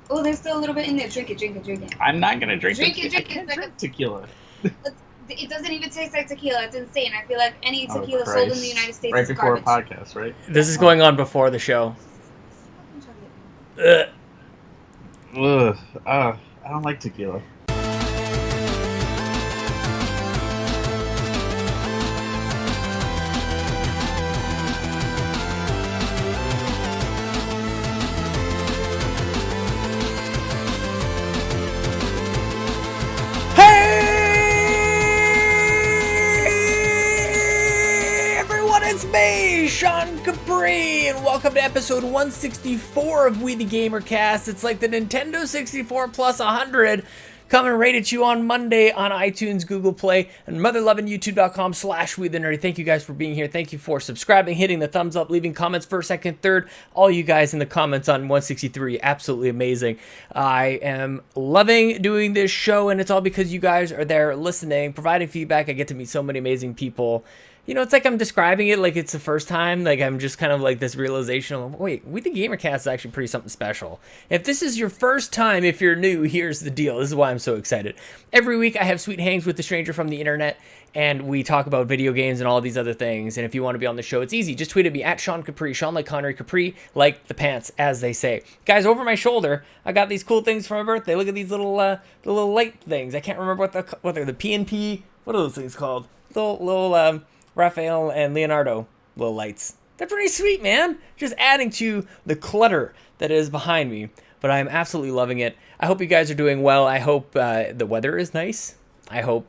Oh, there's still a little bit in there. Drink it, drink it, drink it. I'm not gonna drink Drink it. it, drink I can't it. drink tequila. It doesn't even taste like tequila. It's insane. I feel like any tequila Oh, sold in the United States right is before garbage. a podcast, right? This is going on before the show. Ugh. Ugh. I don't like tequila. It's me, Sean Capri, and welcome to episode 164 of We the GamerCast. It's like the Nintendo 64 plus 100 coming right at you on Monday on iTunes, Google Play, and motherlovingyouTube.com/WeTheNerdy. Thank you guys for being here. Thank you for subscribing, hitting the thumbs up, leaving comments first, second, third. All you guys in the comments on 163, absolutely amazing. I am loving doing this show, and it's all because you guys are there listening, providing feedback. I get to meet so many amazing people. You know, it's like I'm describing it like it's the first time. Like I'm just kind of like this realization of, wait, We the GamerCast is actually pretty something special. If this is your first time, if you're new, here's the deal. This is why I'm so excited. Every week I have sweet hangs with a stranger from the internet, and we talk about video games and all these other things. And if you want to be on the show, it's easy. Just tweet at me at Sean Capri, Sean like Connery, Capri like the pants, as they say. Guys, over my shoulder, I got these cool things for my birthday. Look at these little light things. I can't remember what they're, the PNP. What are those things called? Little Raphael and Leonardo little lights. They're pretty sweet, man. Just adding to the clutter that is behind me. But I'm absolutely loving it. I hope you guys are doing well. I hope the weather is nice. I hope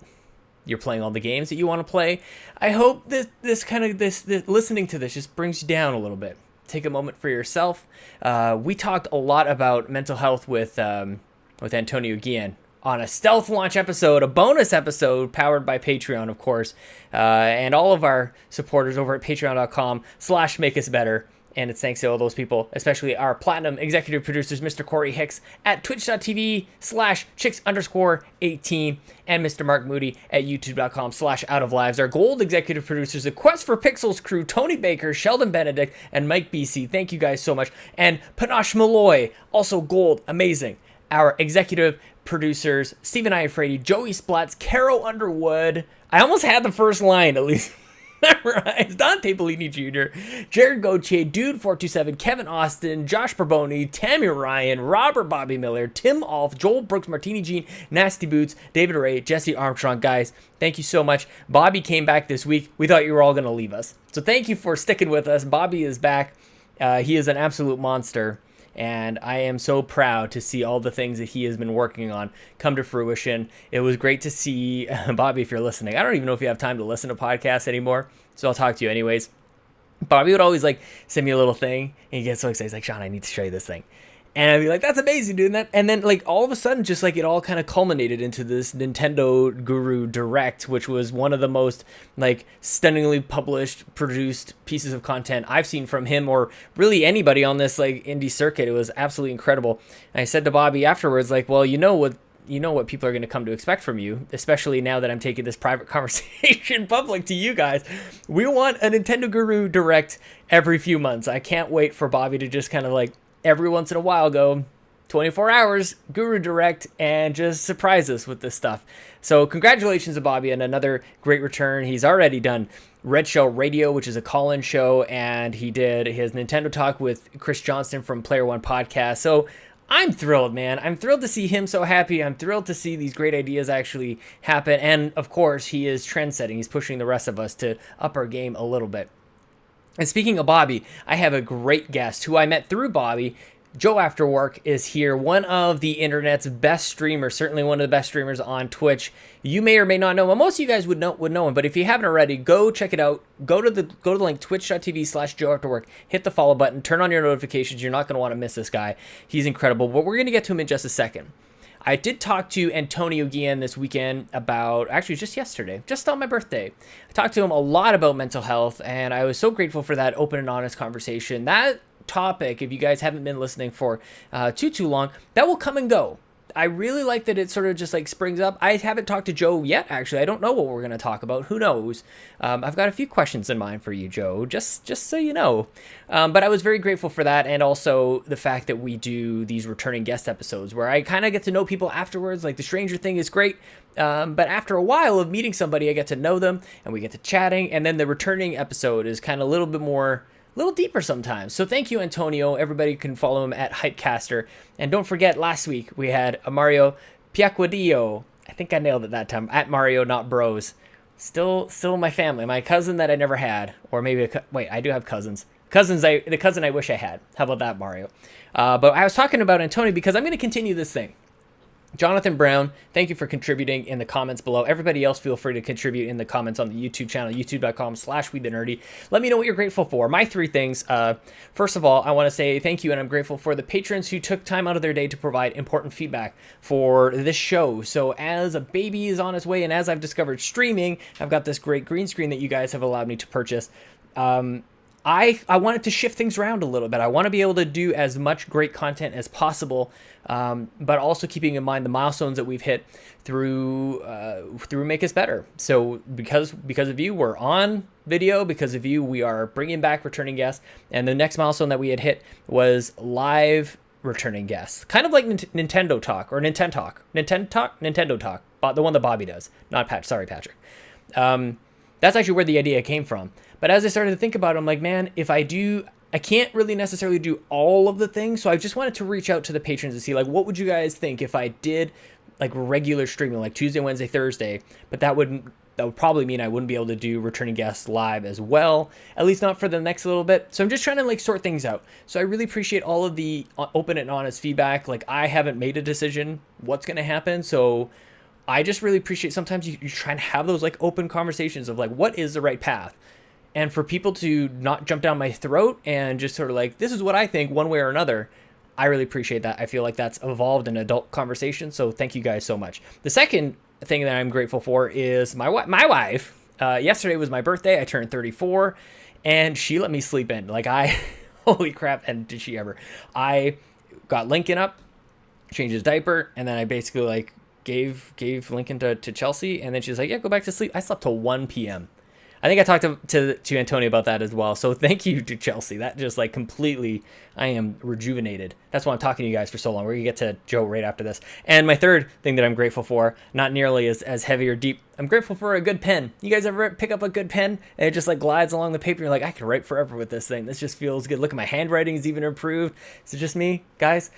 you're playing all the games that you want to play. I hope this listening to this just brings you down a little bit. Take a moment for yourself. We talked a lot about mental health with Antonio Guillen on a stealth launch episode, a bonus episode powered by Patreon, of course, and all of our supporters over at patreon.com/makeusbetter. And it's thanks to all those people, especially our platinum executive producers, Mr. Corey Hicks at twitch.tv/chicks_18, and Mr. Mark Moody at youtube.com/outoflives. Our gold executive producers, the Quest for Pixels crew, Tony Baker, Sheldon Benedict, and Mike BC. Thank you guys so much. And Panache Malloy, also gold, amazing. Our executive producers, Stephen Iafrate, JoeySplats, Caro Underwood. I almost had the first line, at least memorized. Dante Bellini Jr., Jared Gauthier, Dude427, Kevin Austin, Josh Borbone, Tammi Ryan, Robert Bobby Miller, Tim Aulph, Joel Brooks, Martini Jean, NastyBoots, David Ray, Jesse Armstrong. Guys, thank you so much. Bobby came back this week. We thought you were all going to leave us. So thank you for sticking with us. Bobby is back. He is an absolute monster. And I am so proud to see all the things that he has been working on come to fruition. It was great to see, Bobby, if you're listening. I don't even know if you have time to listen to podcasts anymore, so I'll talk to you anyways. Bobby would always like send me a little thing, and he gets so excited. He's like, Sean, I need to show you this thing. And I'd be like, that's amazing, dude. And then like all of a sudden, just like it all kind of culminated into this Nintendo Guru Direct, which was one of the most like stunningly published, produced pieces of content I've seen from him or really anybody on this like indie circuit. It was absolutely incredible. And I said to Bobby afterwards, like, well, you know what people are going to come to expect from you, especially now that I'm taking this private conversation public to you guys. We want a Nintendo Guru Direct every few months. I can't wait for Bobby to just kind of like every once in a while go 24 hours Guru Direct and just surprise us with this stuff. So congratulations to Bobby on another great return. He's already done Red Shell Radio, which is a call-in show, and he did his Nintendo Talk with Chris Johnston from Player One Podcast. So I'm thrilled, man. I'm thrilled to see him so happy. I'm thrilled to see these great ideas actually happen. And of course, he is trend-setting. He's pushing the rest of us to up our game a little bit. And speaking of Bobby, I have a great guest who I met through Bobby. JoAfterWork is here, one of the internet's best streamers, certainly one of the best streamers on Twitch. You may or may not know him. Most of you guys would know him, but if you haven't already, go check it out. Go to the link, twitch.tv/JoAfterWork. Hit the follow button. Turn on your notifications. You're not going to want to miss this guy. He's incredible. But we're going to get to him in just a second. I did talk to Antonio Guillen this weekend about, actually just yesterday, just on my birthday. I talked to him a lot about mental health, and I was so grateful for that open and honest conversation. That topic, if you guys haven't been listening for too long, that will come and go. I really like that it sort of just like springs up. I haven't talked to Joe yet, actually. I don't know what we're going to talk about. Who knows? I've got a few questions in mind for you, Joe, just so you know. But I was very grateful for that, and also the fact that we do these returning guest episodes where I kind of get to know people afterwards. Like the Stranger thing is great, but after a while of meeting somebody, I get to know them, and we get to chatting, and then the returning episode is kind of a little bit more... a little deeper sometimes. So thank you, Antonio. Everybody can follow him at Hypecaster. And don't forget, last week we had a Mario Piacquadillo. I think I nailed it that time. At Mario, not Bros. Still my family. My cousin that I never had. Or maybe, wait, I do have cousins. The cousin I wish I had. How about that, Mario? But I was talking about Antonio because I'm going to continue this thing. Jonathan Brown, thank you for contributing in the comments below. Everybody else, feel free to contribute in the comments on the YouTube channel, youtube.com/WeTheNerdy. Let me know what you're grateful for. My 3 things. First of all, I want to say thank you, and I'm grateful for the patrons who took time out of their day to provide important feedback for this show. So as a baby is on its way, and as I've discovered streaming, I've got this great green screen that you guys have allowed me to purchase. I wanted to shift things around a little bit. I want to be able to do as much great content as possible, but also keeping in mind the milestones that we've hit through Make Us Better. So because of you, we're on video. Because of you, we are bringing back returning guests. And the next milestone that we had hit was live returning guests. Kind of like Nintendo Talk or Nintendo Talk, the one that Bobby does. Not Pat. Sorry, Patrick. That's actually where the idea came from. But as I started to think about it, I'm like, man, if I can't really necessarily do all of the things. So I just wanted to reach out to the patrons and see, like, what would you guys think if I did like regular streaming, like Tuesday, Wednesday, Thursday? But that would probably mean I wouldn't be able to do returning guests live as well, at least not for the next little bit. So I'm just trying to like sort things out. So I really appreciate all of the open and honest feedback. Like I haven't made a decision what's going to happen. So I just really appreciate sometimes you try and have those like open conversations of like, what is the right path? And for people to not jump down my throat and just sort of like, this is what I think one way or another, I really appreciate that. I feel like that's evolved in adult conversation. So thank you guys so much. The second thing that I'm grateful for is my wife. Yesterday was my birthday. I turned 34 and she let me sleep in. Like holy crap. And did she ever? I got Lincoln up, changed his diaper. And then I basically like gave Lincoln to Chelsea. And then she's like, yeah, go back to sleep. I slept till 1 p.m. I think I talked to Antonio about that as well. So thank you to Chelsea. That just like completely, I am rejuvenated. That's why I'm talking to you guys for so long. We're going to get to Joe right after this. And my third thing that I'm grateful for, not nearly as heavy or deep, I'm grateful for a good pen. You guys ever pick up a good pen and it just like glides along the paper? You're like, I could write forever with this thing. This just feels good. Look at my handwriting is even improved. Is it just me, guys?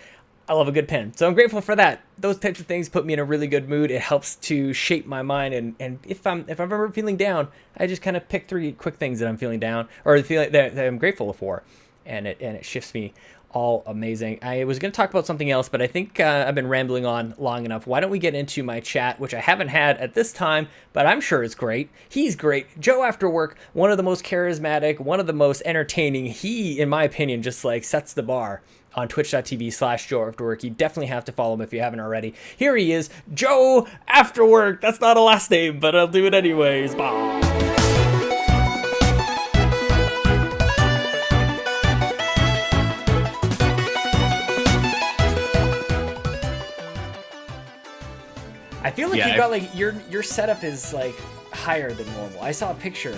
I love a good pen. So I'm grateful for that. Those types of things put me in a really good mood. It helps to shape my mind. And if I'm ever feeling down, I just kind of pick 3 quick things that I'm feeling down or the feeling that I'm grateful for. And it shifts me all amazing. I was going to talk about something else, but I think I've been rambling on long enough. Why don't we get into my chat, which I haven't had at this time, but I'm sure it's great. He's great. JoAfterWork, one of the most charismatic, one of the most entertaining. He, in my opinion, just like sets the bar on twitch.tv/JoAfterWork. You definitely have to follow him if you haven't already. Here he is, JoAfterWork. That's not a last name, but I'll do it anyways. Bye. I feel like you got like your setup is like higher than normal. I saw a picture.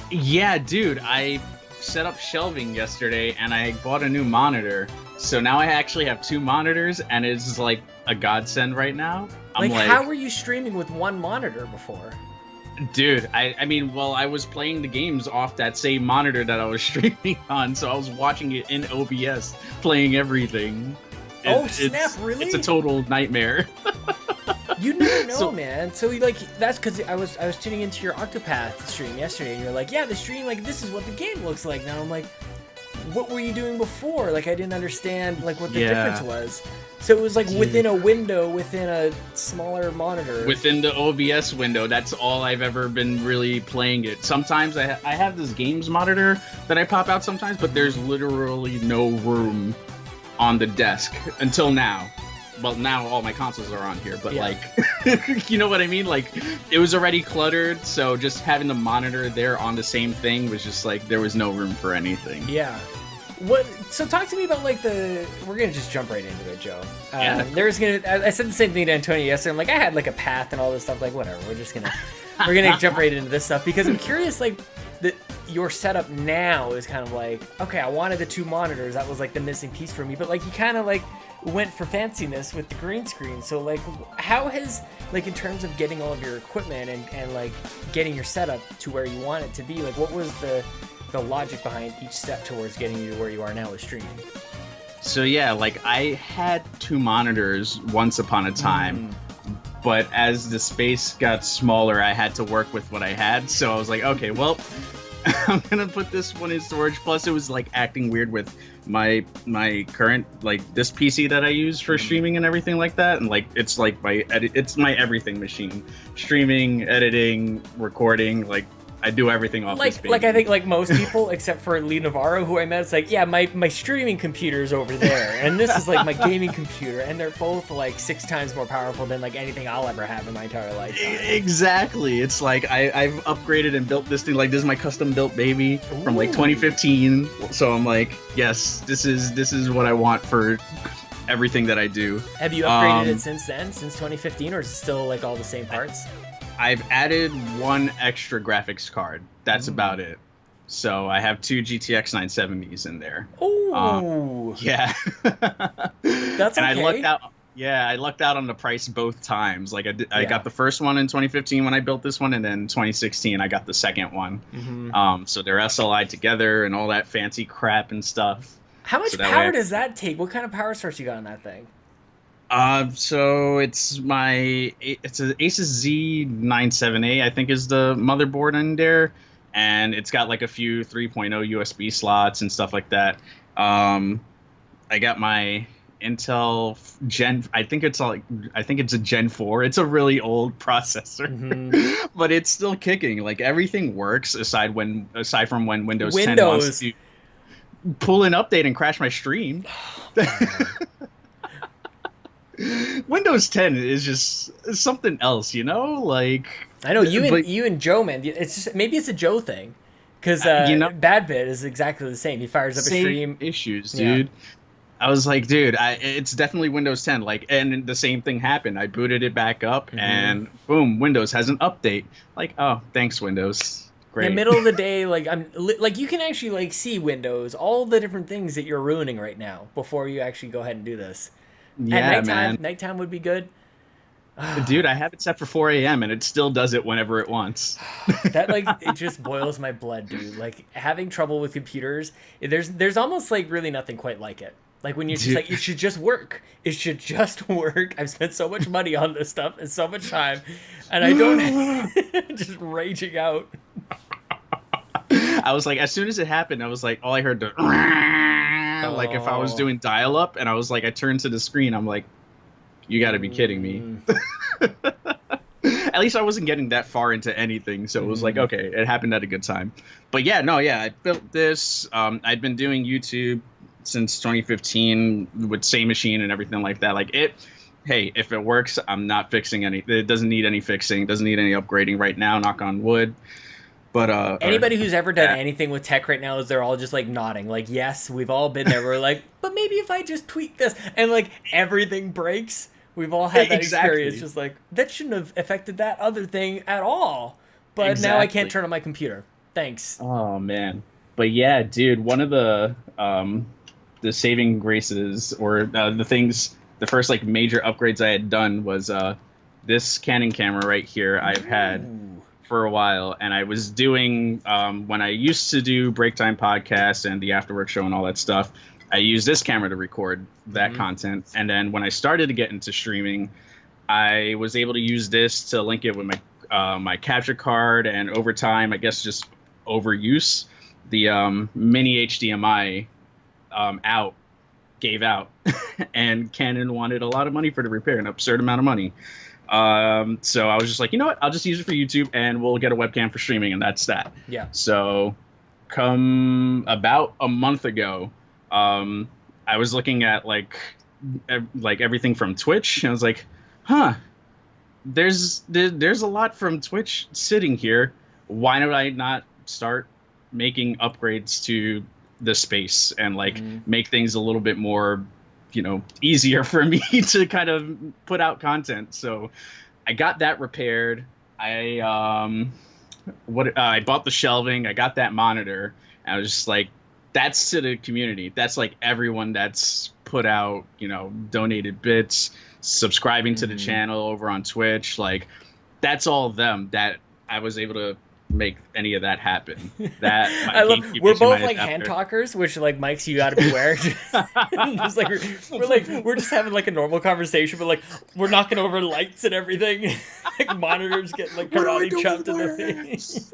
Yeah, dude, I set up shelving yesterday and I bought a new monitor. So now I actually have 2 monitors and it's like a godsend right now. I'm like, how were you streaming with one monitor before? Dude, I mean, well, I was playing the games off that same monitor that I was streaming on, so I was watching it in OBS, playing everything. Snap, really? It's a total nightmare. You never know, man. So like that's because I was tuning into your Octopath stream yesterday, and you're like, yeah, the stream, like this is what the game looks like now. I'm like, what were you doing before? Like I didn't understand like what the difference was. So it was like within a window, within a smaller monitor. Within the OBS window, that's all I've ever been really playing it. Sometimes I have this games monitor that I pop out sometimes, but there's literally no room on the desk until now. Well, now all my consoles are on here, but like, you know what I mean? Like, it was already cluttered, so just having the monitor there on the same thing was just like, there was no room for anything. Yeah. What? So talk to me about like we're gonna just jump right into it, Joe. Yeah. I said the same thing to Antonio yesterday. I'm like, I had like a path and all this stuff. Like, whatever. We're gonna jump right into this stuff because I'm curious. Like, your setup now is kind of like, okay, I wanted the 2 monitors. That was like the missing piece for me. But like, you kind of like went for fanciness with the green screen. So like, how has like in terms of getting all of your equipment and like getting your setup to where you want it to be? Like, what was the logic behind each step towards getting you to where you are now with streaming? So yeah, like I had 2 monitors once upon a time, but as the space got smaller, I had to work with what I had. So I was like, okay, well, I'm gonna put this one in storage. Plus, it was like acting weird with my current like this PC that I use for streaming and everything like that. And like it's like it's my everything machine, streaming, editing, recording, like. I do everything off this baby. Like I think like most people, except for Lee Navarro, who I met, it's like, yeah, my streaming computer's over there, and this is like my gaming computer, and they're both like 6 times more powerful than like anything I'll ever have in my entire life. Exactly. It's like I've upgraded and built this thing. Like this is my custom built baby from like 2015. So I'm like, yes, this is what I want for everything that I do. Have you upgraded it since then, since 2015, or is it still like all the same parts? I've added 1 extra graphics card. That's about it. So I have 2 GTX 970s in there. Oh, yeah. That's and okay. I lucked out. Yeah, I lucked out on the price both times. Like I got the first one in 2015 when I built this one, and then 2016 I got the second one. So they're SLI together and all that fancy crap and stuff. How much power does that take? What kind of power source you got on that thing? So it's an Asus Z97A, I think is the motherboard in there, and it's got like a few 3.0 USB slots and stuff like that. I got my Intel I think it's a Gen 4. It's a really old processor, but it's still kicking. Like everything works aside from when Windows 10 wants to pull an update and crash my stream. Windows 10 is just something else, you know? Like I know you and Joe, man. It's just maybe it's a Joe thing, because Bad Bit is exactly the same. He fires up a stream. Issues, dude. Yeah. I was like, dude, it's definitely Windows 10. Like, and the same thing happened. I booted it back up, and boom, Windows has an update. Like, oh, thanks, Windows. Great. In the middle of the day, like you can actually like see Windows, all the different things that you're ruining right now before you actually go ahead and do this. Yeah, At nighttime would be good. Dude, I have it set for 4 a.m. and it still does it whenever it wants. That like it just boils my blood, dude. Like having trouble with computers, there's almost like really nothing quite like it. Like when you're just like, it should just work. It should just work. I've spent so much money on this stuff and so much time, and I don't just raging out. I was like, as soon as it happened, I was like, all I heard like if I was doing dial up, and I was like, I turned to the screen, I'm like, you got to be kidding me. At least I wasn't getting that far into anything, so it was like, okay, it happened at a good time. But yeah, I built this. I'd been doing YouTube since 2015 with same machine and everything like that. Like hey, if it works, I'm not fixing anything. It doesn't need any fixing, doesn't need any upgrading right now, knock on wood. But anybody who's ever done anything with tech right now, is they're all just like nodding, like, yes, we've all been there. We're like, but maybe if I just tweak this, and like everything breaks. We've all had that experience, just like, that shouldn't have affected that other thing at all. But now I can't turn on my computer. Thanks. Oh man. But yeah, dude, one of the saving graces, or the first like major upgrades I had done was this Canon camera right here. I've had for a while, and I was doing when I used to do Break Time podcast and the Afterwork show and all that stuff, I used this camera to record that content. And then when I started to get into streaming, I was able to use this to link it with my my capture card, and over time, I guess just overuse, the mini HDMI gave out and Canon wanted a lot of money for the repair, an absurd amount of money. So I was just like, you know what, I'll just use it for YouTube and we'll get a webcam for streaming, and that's that. Yeah. So come about a month ago, I was looking at like everything from Twitch, and I was like, there's a lot from Twitch sitting here. Why don't I not start making upgrades to the space and like make things a little bit more, easier for me to kind of put out content. So I got that repaired. I bought the shelving. I got that monitor. And I was just like, that's to the community. That's like everyone that's put out, donated bits, subscribing to the channel over on Twitch. Like, that's all of them that I was able to make any of that happen. That I love. We're both like hand talkers, which like mics you got to beware. Just like we're just having like a normal conversation, but like we're knocking over lights and everything. Like monitors get like karate chopped in the face.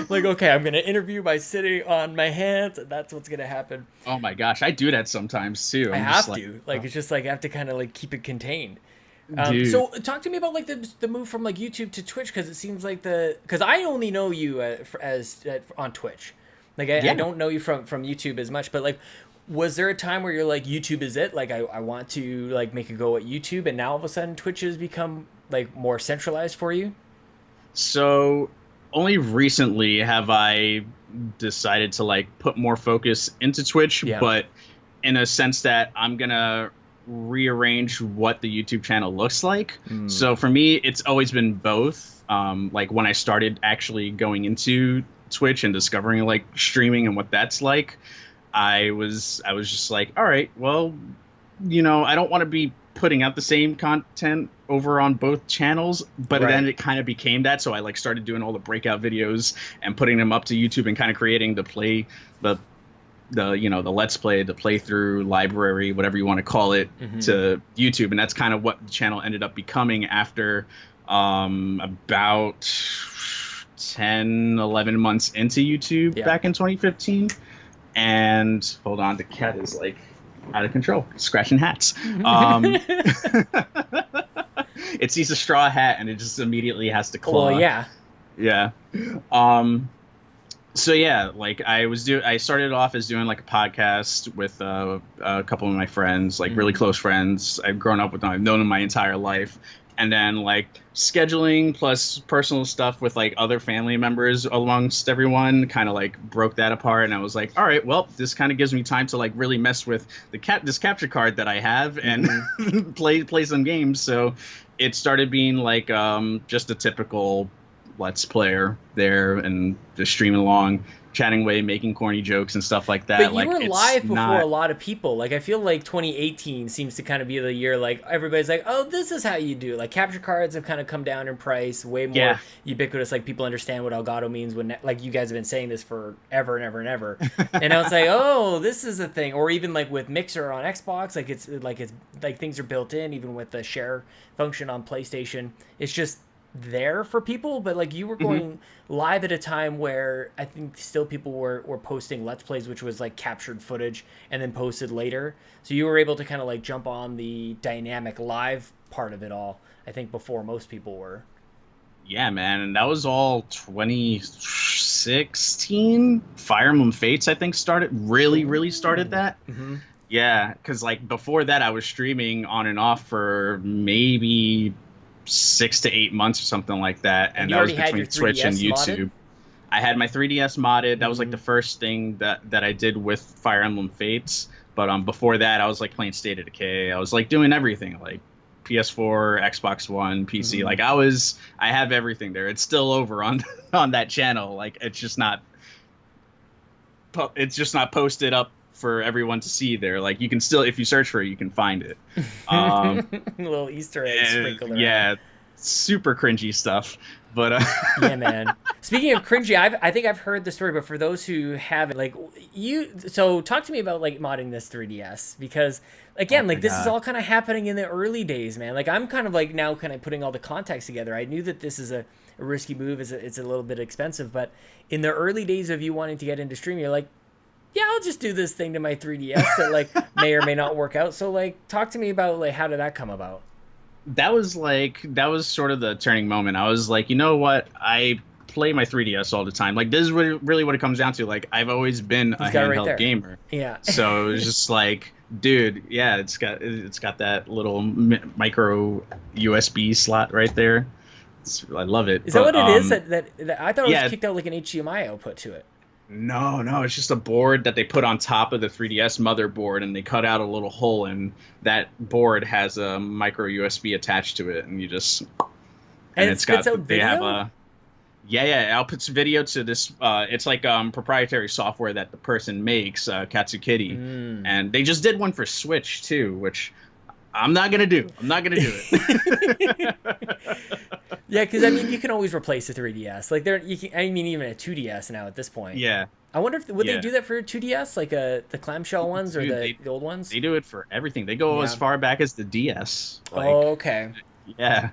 Like, okay, I'm gonna interview by sitting on my hands, and that's what's gonna happen. Oh my gosh, I do that sometimes too. I have to. Like, it's just like I have to kind of like keep it contained. So talk to me about like the move from like YouTube to Twitch, because it seems like because I only know you as on Twitch. Like I don't know you from YouTube as much, but like was there a time where you're like, YouTube is it? Like I want to like make a go at YouTube, and now all of a sudden Twitch has become like more centralized for you? So only recently have I decided to like put more focus into Twitch, but in a sense that I'm gonna rearrange what the YouTube channel looks like. So for me, it's always been both. Like when I started actually going into Twitch and discovering like streaming and what that's like, I was just like, all right, well, I don't want to be putting out the same content over on both channels, but then it kind of became that. So I like started doing all the breakout videos and putting them up to YouTube and kind of creating the let's play, the playthrough library, whatever you want to call it, to YouTube. And that's kind of what the channel ended up becoming after about 11 months into YouTube back in 2015. And hold on, the cat is like out of control, scratching hats. It sees a straw hat and it just immediately has to claw. Well, yeah. So yeah, like I started off as doing like a podcast with a couple of my friends, like really close friends. I've grown up with them. I've known them my entire life. And then like scheduling plus personal stuff with like other family members amongst everyone kind of like broke that apart. And I was like, all right, well, this kind of gives me time to like really mess with this capture card that I have and play some games. So it started being like just a typical Let's Player there and just streaming along, chatting away, making corny jokes and stuff like that. But you were live before a lot of people. Like I feel like 2018 seems to kind of be the year like everybody's like, oh, this is how you do it. Like capture cards have kind of come down in price, way more ubiquitous. Like people understand what Elgato means when like you guys have been saying this for ever and ever and ever. And I was like, oh, this is a thing. Or even like with Mixer on Xbox, like it's like things are built in, even with the share function on PlayStation. It's just there for people. But like you were going live at a time where I think still people were posting Let's Plays, which was like captured footage and then posted later. So you were able to kind of like jump on the dynamic live part of it all, I think, before most people were. Yeah, man. And that was all 2016. Fire Emblem Fates, I think, really started that. Yeah, because like before that I was streaming on and off for maybe 6 to 8 months or something like that, and that was between Twitch and YouTube. Modded? I had my 3DS modded. That was like the first thing that I did with Fire Emblem Fates. But before that, I was like playing State of Decay. I was like doing everything, like PS4, Xbox One, PC. Like I have everything there. It's still over on that channel. Like it's just not posted up for everyone to see there. Like you can still, if you search for it, you can find it. A little Easter egg sprinkled around. Yeah, super cringy stuff. But yeah, man. Speaking of cringy, I think I've heard the story, but for those who haven't, like so talk to me about like modding this 3DS, because again, like this is all kind of happening in the early days, man. Like I'm kind of like now kind of putting all the context together. I knew that this is a risky move, it's a little bit expensive, but in the early days of you wanting to get into streaming, you're like, yeah, I'll just do this thing to my 3DS that like may or may not work out. So like talk to me about like how did that come about? That was sort of the turning moment. I was like, you know what? I play my 3DS all the time. Like this is really what it comes down to. Like I've always been a handheld gamer. Yeah. So it was just like, dude, yeah, it's got that little micro USB slot right there. I love it. Is that what it is? That I thought it was kicked out like an HDMI output to it. No, it's just a board that they put on top of the 3DS motherboard, and they cut out a little hole, and that board has a micro USB attached to it, and you just And it's it spits got out they have video? a it outputs video to this. It's like proprietary software that the person makes, Katsukitty, and they just did one for Switch too, which I'm not gonna do. I'm not gonna do it. Yeah, because I mean, you can always replace a 3DS. Like I mean, even a 2DS now at this point. Yeah. I wonder if would Yeah. they do that for 2DS, like the clamshell ones or Dude, the old ones? They do it for everything. They go as far back as the DS. Like, Oh, okay. yeah.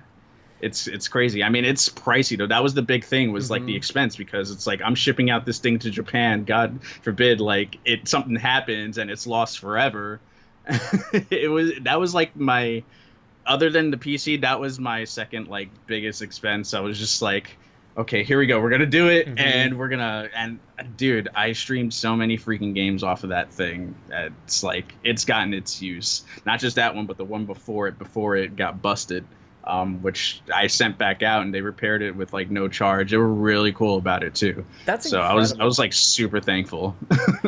It's crazy. I mean, it's pricey though. That was the big thing, was like the expense, because it's like I'm shipping out this thing to Japan. God forbid, like something happens and it's lost forever. That was like my, other than the PC, that was my second like biggest expense. I was just like, okay, here we go. We're gonna do it, and we're gonna. And dude, I streamed so many freaking games off of that thing. It's like it's gotten its use. Not just that one, but the one before it got busted. Which I sent back out, and they repaired it with like no charge. They were really cool about it too. That's so incredible. I was like super thankful.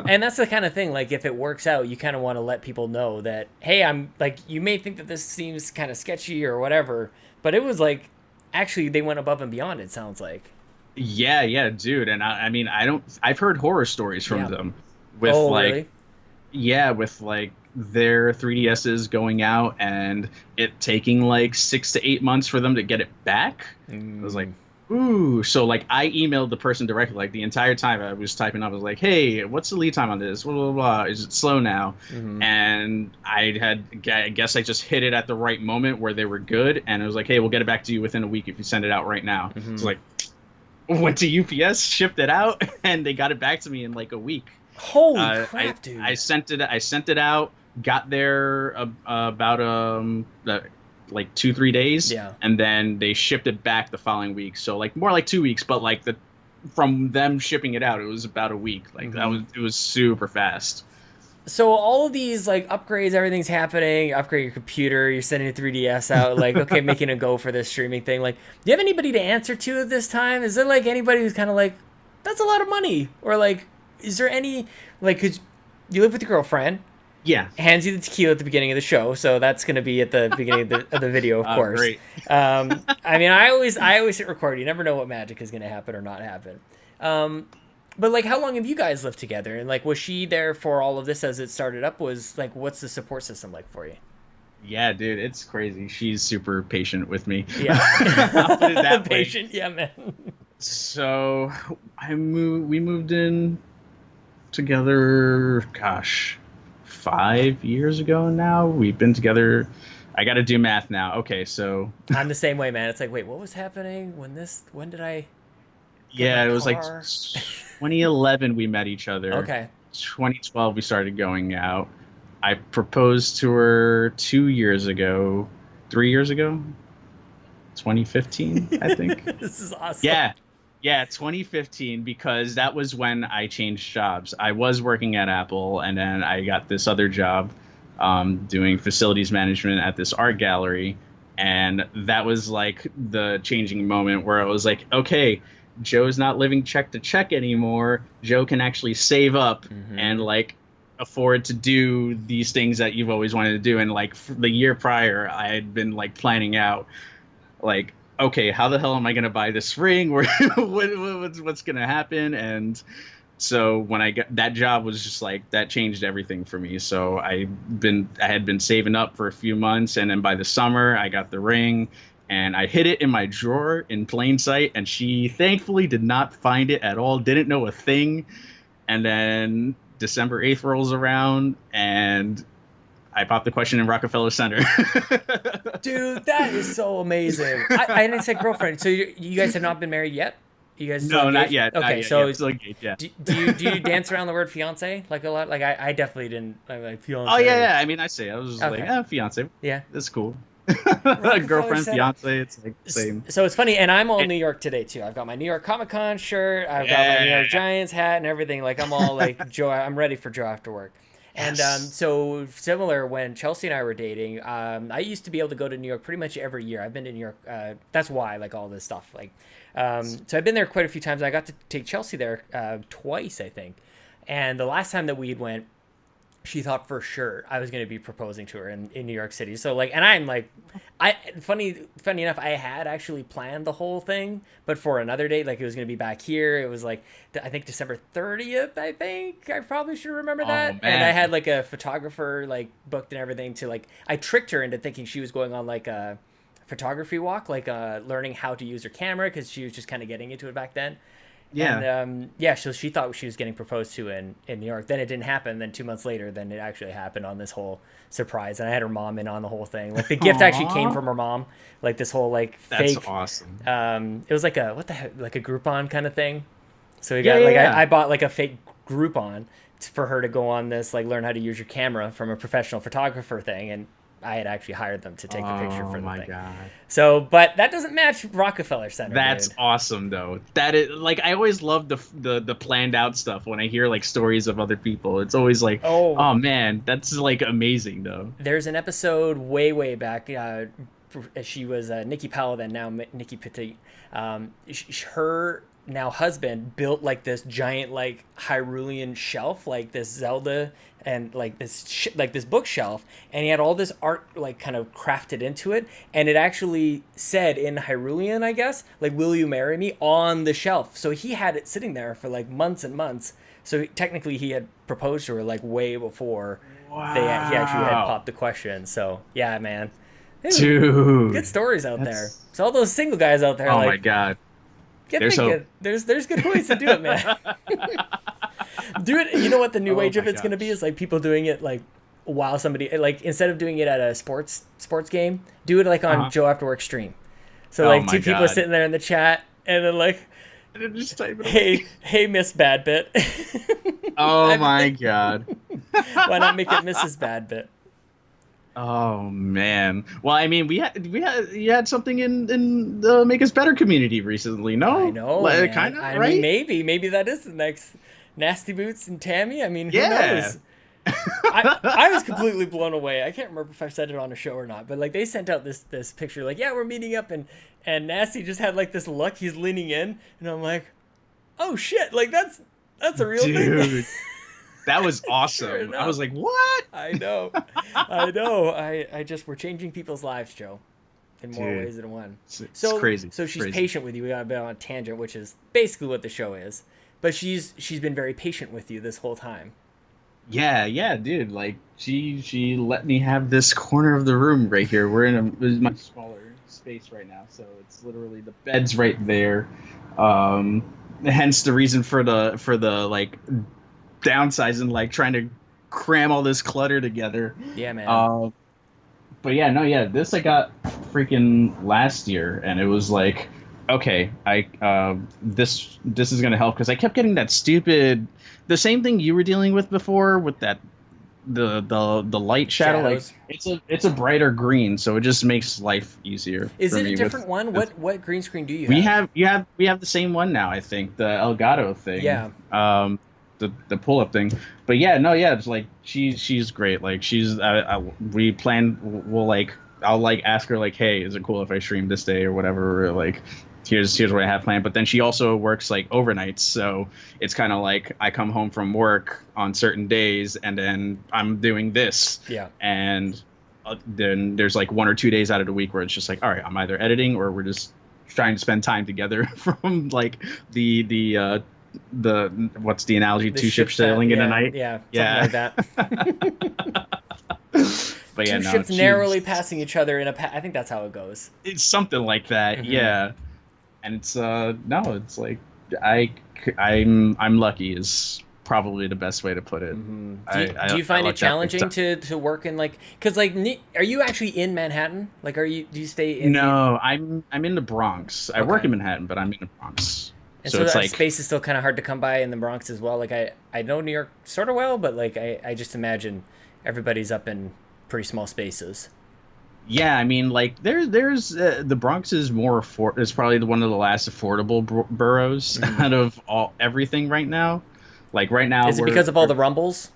And that's the kind of thing, like if it works out, you kind of want to let people know that, hey, I'm like, you may think that this seems kind of sketchy or whatever, but it was like, actually they went above and beyond, it sounds like. Yeah, dude. And I mean, I've heard horror stories from them with really? with like their 3DSs going out and it taking like 6 to 8 months for them to get it back. I was like, ooh. So like I emailed the person directly, like the entire time I was typing up, I was like, hey, what's the lead time on this? Blah, blah, blah. Is it slow now? And I guess I just hit it at the right moment where they were good. And it was like, hey, we'll get it back to you within a week if you send it out right now. It's like, went to UPS, shipped it out, and they got it back to me in like a week. Holy crap, dude. I sent it out, got there about like 2-3 days, and then they shipped it back the following week. So like more like 2 weeks, but like from them shipping it out, it was about a week. Like it was super fast. So all of these like upgrades, everything's happening. Upgrade your computer. You're sending a 3DS out. Like, okay, making a go for this streaming thing. Like, do you have anybody to answer to at this time? Is there like anybody who's kind of like, that's a lot of money, or like, is there any like, cause you live with your girlfriend? Yeah. Hands you the tequila at the beginning of the show, so that's going to be at the beginning of the video, of course. Great. I mean, I always hit record. You never know what magic is going to happen or not happen. But like, how long have you guys lived together? And like, was she there for all of this as it started up? Was like, what's the support system like for you? Yeah, dude, it's crazy. She's super patient with me. Yeah. I'll put it that way. Patient, yeah, man. So we moved in together, gosh, 5 years ago now. We've been together. I got to do math now. Okay, so I'm the same way, man. It's like, wait, what was happening when did I? Yeah, it was like 2011 we met each other. Okay. 2012 we started going out. I proposed to her 3 years ago, 2015, I think. This is awesome. Yeah, 2015, because that was when I changed jobs. I was working at Apple, and then I got this other job doing facilities management at this art gallery, and that was like the changing moment where I was like, okay, Joe's not living check to check anymore. Joe can actually save up and like afford to do these things that you've always wanted to do. And like the year prior, I had been like planning out like, okay, how the hell am I going to buy this ring? What's going to happen? And so when I got that job, was just like, that changed everything for me. So I had been saving up for a few months. And then by the summer I got the ring, and I hid it in my drawer in plain sight, and she thankfully did not find it at all, didn't know a thing. And then December 8th rolls around, and I popped the question in Rockefeller Center. Dude, that is so amazing. I didn't say girlfriend. So you guys have not been married yet? You guys no, not yet. Okay, not yet. so yeah, still engaged, yeah. Do you dance around the word fiance like a lot? Like I definitely didn't. I'm like fiance. Oh yeah. I mean, I say I was Okay. like, fiance. Yeah, that's cool. Rockefeller Girlfriend, Center. fiance, it's like the same. So it's funny, and I'm all New York today too. I've got my New York Comic Con shirt. I've got my New York Giants hat and everything. Like I'm all like Joe. I'm ready for Joe after work. And Yes. so similar when Chelsea and I were dating, I used to be able to go to New York pretty much every year. I've been to New York. That's why I like all this stuff. Like, so I've been there quite a few times. I got to take Chelsea there twice, I think. And the last time that we went, she thought for sure I was going to be proposing to her in New York City. So like, and I'm like, funny enough, I had actually planned the whole thing, but for another date, like it was going to be back here. It was like, I think December 30th, I think I probably should remember that. Man. And I had like a photographer like booked and everything to like, I tricked her into thinking she was going on like a photography walk, like learning how to use her camera. Cause she was just kind of getting into it back then. Yeah. And so she thought she was getting proposed to in New York. Then it didn't happen. Then 2 months later, then it actually happened on this whole surprise. And I had her mom in on the whole thing. Like the gift actually came from her mom. Like this whole like fake. That's awesome. It was like a what the heck, like a Groupon kind of thing. So we Yeah, got yeah. I bought like a fake Groupon for her to go on this like learn how to use your camera from a professional photographer thing, and I had actually hired them to take the picture for the Oh my thing. god. So, but that doesn't match Rockefeller Center. That's dude. awesome though. That is like I always love the planned out stuff when I hear like stories of other people. It's always like, oh man, that's like amazing though. There's an episode way back. She was Nikki Powell then, now Nikki Petit. Her now husband built like this giant like Hyrulean shelf, like this Zelda and like this like this bookshelf, and he had all this art like kind of crafted into it, and it actually said in Hyrulean, I guess, like "Will you marry me?" on the shelf. So he had it sitting there for like months and months. So technically he had proposed to her like way before he actually had popped the question. So yeah, man. Dude, Good stories out there. So all those single guys out there, oh like, my god, get there's thinking. hope. There's good ways to do it, man. Do it. You know what the new age of it's gonna be is like people doing it like while somebody like instead of doing it at a sports game, do it like on JoAfterWork stream. So like two people are sitting there in the chat and then like, just type it hey Miss Badbit. Oh my god. Why not make it Mrs. Badbit? Oh man. Well, I mean, you had something in the Make Us Better community recently, no? I know, kind of, I right? mean, maybe that is the next NastyBoots and Tammi. I mean, who knows? I was completely blown away. I can't remember if I said it on a show or not, but like they sent out this picture, like, yeah, we're meeting up, and Nasty just had like this look. He's leaning in, and I'm like, oh shit, like that's a real thing. That was awesome. I was like, what? I know. I just, we're changing people's lives, Joe, in more ways than one. It's crazy. So she's patient with you. We got a bit on a tangent, which is basically what the show is. But she's been very patient with you this whole time. Yeah, dude. Like she let me have this corner of the room right here. We're in a much smaller space right now, so it's literally the bed's right there. Hence the reason for the like downsizing, like trying to cram all this clutter together. Yeah, man. But yeah, this I got freaking last year, and it was like, okay, this is gonna help because I kept getting that the same thing you were dealing with before with that the light shadow. Shadows. Like it's a brighter green, so it just makes life easier. Is it a different one? What green screen do you have? We have the same one now, I think, the Elgato thing. Yeah. The pull up thing, but it's like she's great. Like we plan. We'll like I'll like ask her like, hey, is it cool if I stream this day or whatever? Or, like here's what I have planned. But then she also works like overnights, so it's kind of like I come home from work on certain days and then I'm doing this. Yeah. And then there's like 1 or 2 days out of the week where it's just like, all right, I'm either editing or we're just trying to spend time together from like the what's the analogy? Two ships sailing in a night. Yeah, like that. But two ships narrowly passing each other in I think that's how it goes. It's something like that. Mm-hmm. Yeah, and it's it's like I'm lucky is probably the best way to put it. Mm-hmm. Do you find it challenging to work in like, because like, are you actually in Manhattan? Like, do you stay in? No, I'm in the Bronx. I work in Manhattan, but I'm in the Bronx. And so it's like space is still kind of hard to come by in the Bronx as well. Like I know New York sort of well, but like I just imagine everybody's up in pretty small spaces. Yeah, I mean, like there's the Bronx is is probably one of the last affordable boroughs out of everything right now. Like right now, is it because of all the rumbles?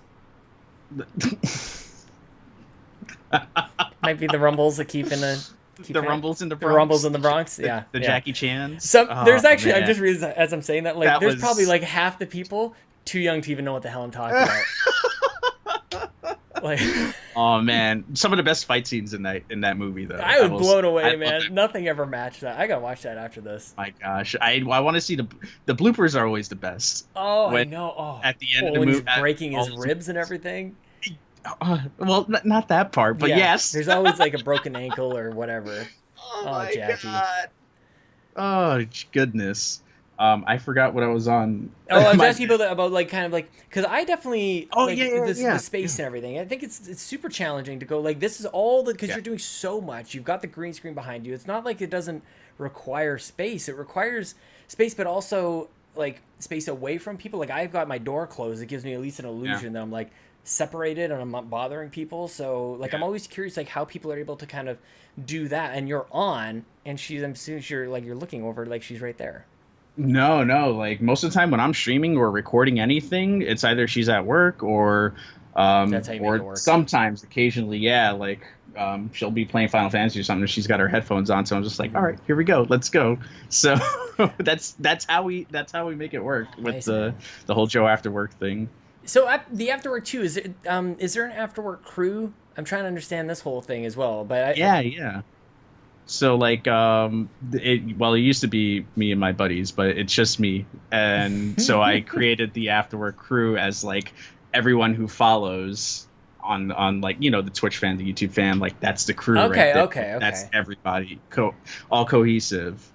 Might be the rumbles that keep in the rumbles in the The Bronx. rumbles in the Bronx, yeah. The yeah. Jackie Chans. So there's actually, man. I'm just reading as I'm saying that, like, That there's was- probably like half the people too young to even know what the hell I'm talking about. Like, Oh man, some of the best fight scenes in that movie though. I was blown away, I love man. it. Nothing ever matched that. I gotta watch that after this. My gosh, I want to see the bloopers are always the best. Oh, I When- know. Oh, at the end of the when he's movie, breaking his ribs and everything. Well, not that part, but Yeah, yes. There's always like a broken ankle or whatever. Oh, Oh, my Jackie. god. Oh goodness. I forgot what I was on. Oh, I was My- asking about like kind of like because I definitely Oh, like yeah, the space and everything. I think it's super challenging to go like this is all because Yeah. you're doing so much. You've got the green screen behind you. It's not like it doesn't require space. It requires space, but also like space away from people. Like I've got my door closed. It gives me at least an illusion that I'm like separated and I'm not bothering people. So like I'm always curious like how people are able to kind of do that. And you're on, and I'm soon as you're like you're looking over like she's right there. No, like most of the time when I'm streaming or recording anything, it's either she's at work or That's how you make it or work. sometimes occasionally, like she'll be playing Final Fantasy or something and she's got her headphones on, so I'm just like, all right, here we go, let's go. So that's how we make it work with Nice, the man. whole JoAfterWork thing. So the afterwork too is there an afterwork crew? I'm trying to understand this whole thing as well. But Yeah. So like it used to be me and my buddies, but it's just me, and so I created the Afterwork crew as like everyone who follows on like the Twitch fan, the YouTube fan, like that's the crew. Okay, right there. okay. That's everybody all cohesive.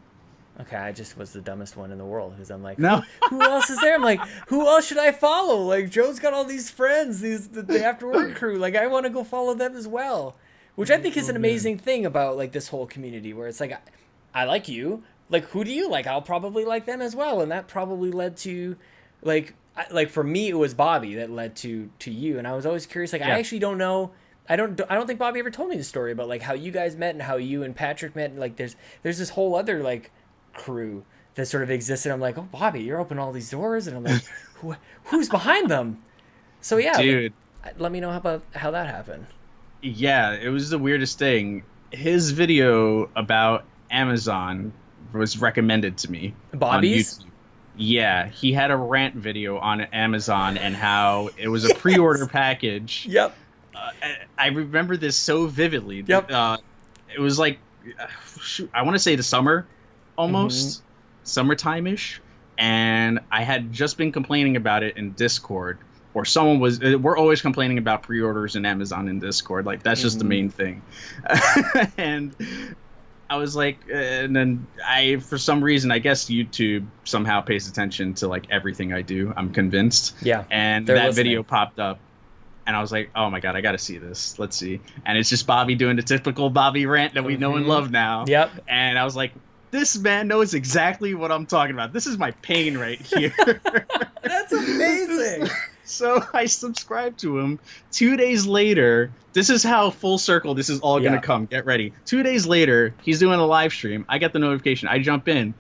Okay, I just was the dumbest one in the world because I'm like, No. who else is there? I'm like, who else should I follow? Like Joe's got all these friends, the afterwork crew. Like I want to go follow them as well. Which I think is an amazing thing about like this whole community where it's like I like you, like who do you like? I'll probably like them as well, and that probably led to like for me it was Bobby that led to you, and I was always curious like I actually don't know. I don't think Bobby ever told me the story about like how you guys met and how you and Patrick met, and like there's this whole other like crew that sort of existed. I'm like, oh Bobby, you're opening all these doors, and I'm like, who's behind them? So yeah, dude. Let me know about how that happened. Yeah, it was the weirdest thing. His video about Amazon was recommended to me. Bobby's? On YouTube. Yeah, he had a rant video on Amazon and how it was a pre-order package. Yep. I remember this so vividly. Yep. It was like, I want to say the summer, almost. Summertime-ish. And I had just been complaining about it in Discord. Or someone was. We're always complaining about pre-orders in Amazon and Discord. Like that's just the main thing. And I was like, and then for some reason, I guess YouTube somehow pays attention to like everything I do. I'm convinced. Yeah. And that video popped up, and I was like, oh my god, I got to see this. Let's see. And it's just Bobby doing the typical Bobby rant that we know and love now. Yep. And I was like, this man knows exactly what I'm talking about. This is my pain right here. That's amazing. So I subscribed to him. 2 days later, this is how full circle this is all going to come. Get ready. 2 days later, he's doing a live stream. I get the notification. I jump in,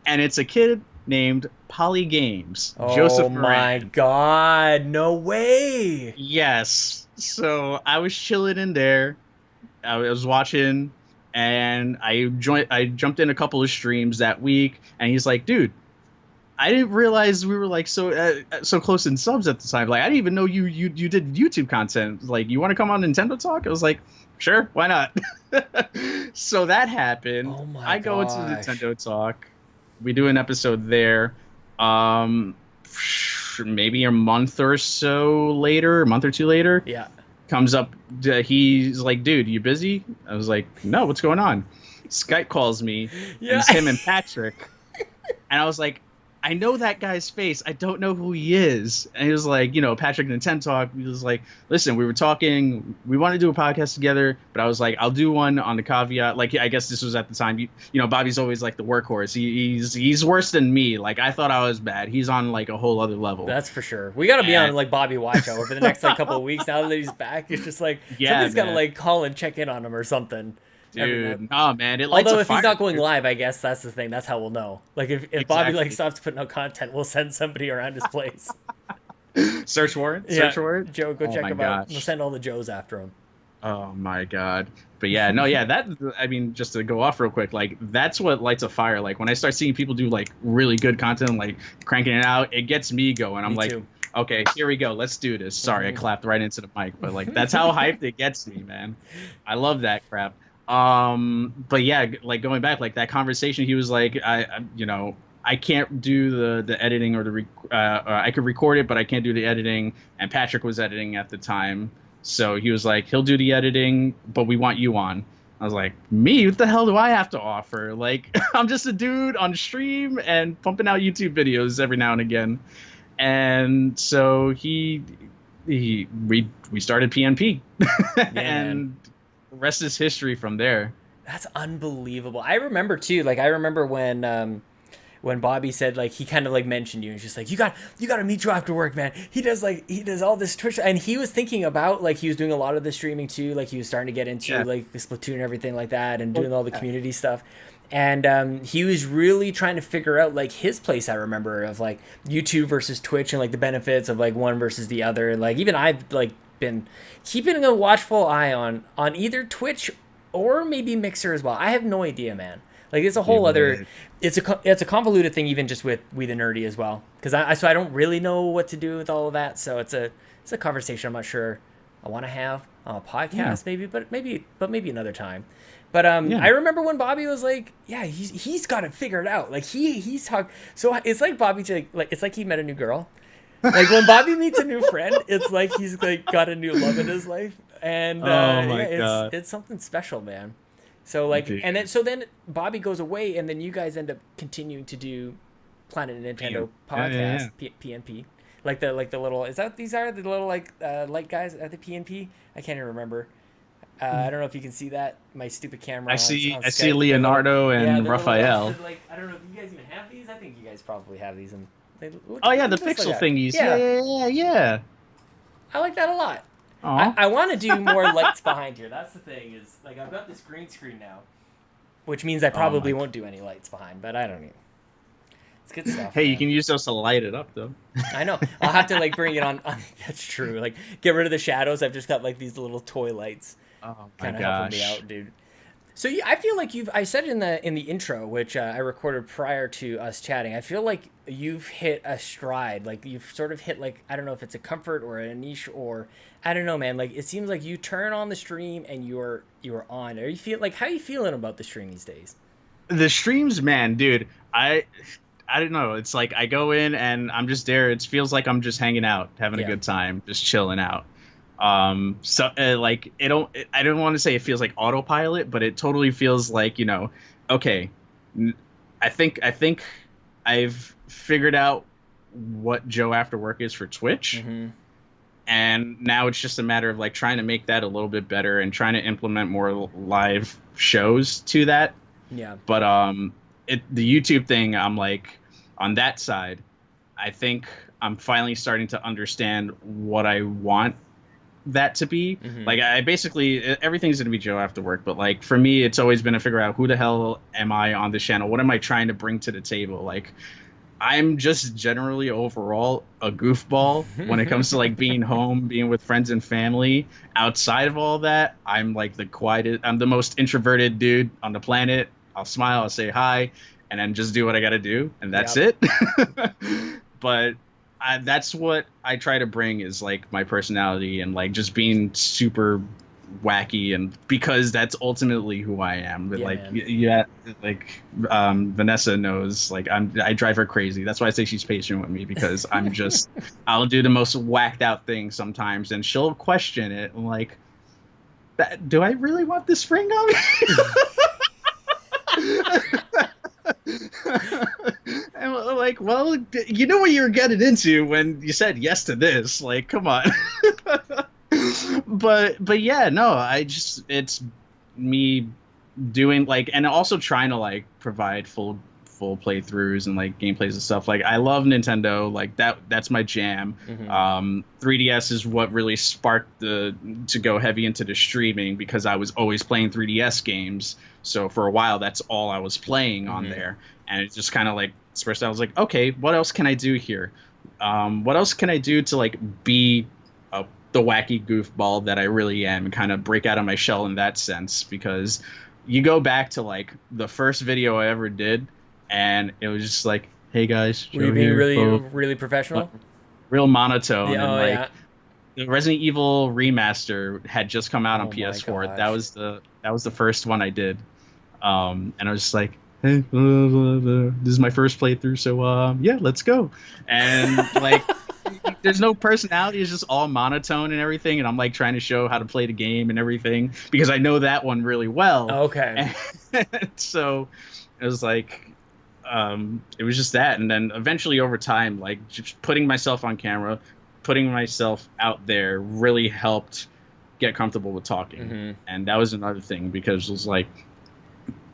and it's a kid named Poly Games. Oh my god, no way. Yes. So I was chilling in there. I was watching, and I jumped in a couple of streams that week, and he's like, dude, I didn't realize we were like so close in subs at the time. Like I didn't even know you did YouTube content. Like you want to come on Nintendo Talk? I was like, sure, why not? So that happened. Oh my I go into gosh. Nintendo Talk. We do an episode there. Maybe a month or so later, a month or two later. Yeah. Comes up. He's like, dude, you busy? I was like, no, what's going on? Skype calls me. Yeah. And it's him and Patrick. And I was like, I know that guy's face. I don't know who he is. And he was like, Patrick Nintendo Talk. He was like, listen, we were talking. We want to do a podcast together. But I was like, I'll do one on the caveat. Like, I guess this was at the time. Bobby's always like the workhorse. He's worse than me. Like, I thought I was bad. He's on like a whole other level. That's for sure. We got to be on like Bobby Watch Out over the next like couple of weeks. Now that he's back, it's just like somebody's got to like call and check in on him or something. Dude, oh man, it lights Although a if fire. he's not going live, I guess that's the thing. That's how we'll know. Like if Bobby like Exactly. stops putting out content, we'll send somebody around his place. Search warrant. Yeah, Search warrant. Joe, go Oh check my him out. gosh. We'll send all the Joes after him. Oh my god. But yeah, no, yeah, that, I mean, just to go off real quick, like, that's what lights a fire. Like, when I start seeing people do, like, really good content, like, cranking it out, it gets me going. I'm Me like, too. okay, here we go. Let's do this. Sorry, I clapped right into the mic, but, like, that's how hyped it gets me, man. I love that crap. But yeah, like, going back, like, that conversation, he was like, you know, I can't do the editing or I could record it, but I can't do the editing. And Patrick was editing at the time. So he was like, he'll do the editing, but we want you on. I was like, me? What the hell do I have to offer? Like, I'm just a dude on stream and pumping out YouTube videos every now and again. And so we started PNP. And the rest is history from there. That's unbelievable. I remember too, like, I remember when Bobby said, like, he kind of like mentioned you and just like, you got to meet Joe after work, man. He does all this Twitch, and he was thinking about, like, he was doing a lot of the streaming too, like he was starting to get into like the Splatoon and everything like that, and doing all the community stuff. And he was really trying to figure out, like, his place, I remember, of like YouTube versus Twitch and like the benefits of like one versus the other. Like, even I've like been keeping a watchful eye on either Twitch or maybe Mixer as well. I have no idea, man. Like, it's a whole other, it's a convoluted thing, even just with We the Nerdy as well. Because I don't really know what to do with all of that. So it's a conversation I'm not sure I want to have on a podcast, maybe another time. But I remember when Bobby was like, yeah, he's got it figured out. Like, he's talking. So it's like Bobby, it's like he met a new girl. Like, when Bobby meets a new friend, it's like he's like got a new love in his life. And God. It's something special, man. So like, and then Bobby goes away, and then you guys end up continuing to do Planet Nintendo podcast, PNP, like the little, these are the little like light guys at the PNP. I can't even remember. I don't know if you can see that. My stupid camera. I see Leonardo and Raphael. Like, I don't know if you guys even have these. I think you guys probably have these. And they look, the pixel thingies. Yeah. I like that a lot. I want to do more lights behind here. That's the thing, is like, I've got this green screen now, which means I probably won't do any lights behind, but I don't know. It's good stuff. Hey, man. You can use those to light it up, though. I know. I'll have to like bring it on. That's true. Like, get rid of the shadows. I've just got like these little toy lights. Oh my kind of helping me out, dude. So I feel like I said in the intro, which I recorded prior to us chatting, I feel like you've hit a stride. Like, you've sort of hit, like, I don't know if it's a comfort or a niche, or I don't know, man. Like, it seems like you turn on the stream and you're on. How are you feeling about the stream these days? The streams, man, dude. I don't know. It's like I go in and I'm just there. It feels like I'm just hanging out, having a good time, just chilling out. Like, I don't want to say it feels like autopilot, but it totally feels like, you know, okay, I think I've figured out what Joe After Work is for Twitch. Mm-hmm. And now it's just a matter of like trying to make that a little bit better and trying to implement more live shows to that. Yeah. But the YouTube thing, I'm like, on that side, I think I'm finally starting to understand what I want that to be. Mm-hmm. Like, I basically, everything's gonna be Joe After Work, but like, for me, it's always been to figure out who the hell am I on this channel, what am I trying to bring to the table. Like, I'm just generally overall a goofball when it comes to like being home, being with friends and family. Outside of all that, I'm like I'm the most introverted dude on the planet. I'll smile, I'll say hi, and then just do what I gotta do, and that's it. But that's what I try to bring, is like my personality and like just being super wacky, and because that's ultimately who I am. But Vanessa knows, like, I drive her crazy. That's why I say she's patient with me, because I'm just I'll do the most whacked out things sometimes, and she'll question it. I'm like, do I really want this ring on me? And like, well, you know what you're getting into when you said yes to this. Like, come on. but yeah, no, it's me doing like, and also trying to like provide full playthroughs and like gameplays and stuff. Like, I love Nintendo, like that's my jam. Mm-hmm. 3DS is what really sparked to go heavy into the streaming, because I was always playing 3DS games. So for a while, that's all I was playing on there. And it just kind of like, first I was like, okay, what else can I do here? what else can I do to like be the wacky goofball that I really am and kind of break out of my shell in that sense? Because you go back to like the first video I ever did, and it was just like, hey guys, Were you being really professional? Real monotone. Yeah, and like the Resident Evil remaster had just come out on PS4. That was the first one I did. And I was just like, hey, this is my first playthrough, so yeah, let's go. And like there's no personality, it's just all monotone and everything, and I'm like trying to show how to play the game and everything because I know that one really well. Okay. And so it was like it was just that, and then eventually over time, like just putting myself on camera, putting myself out there really helped get comfortable with talking. Mm-hmm. And that was another thing, because it was like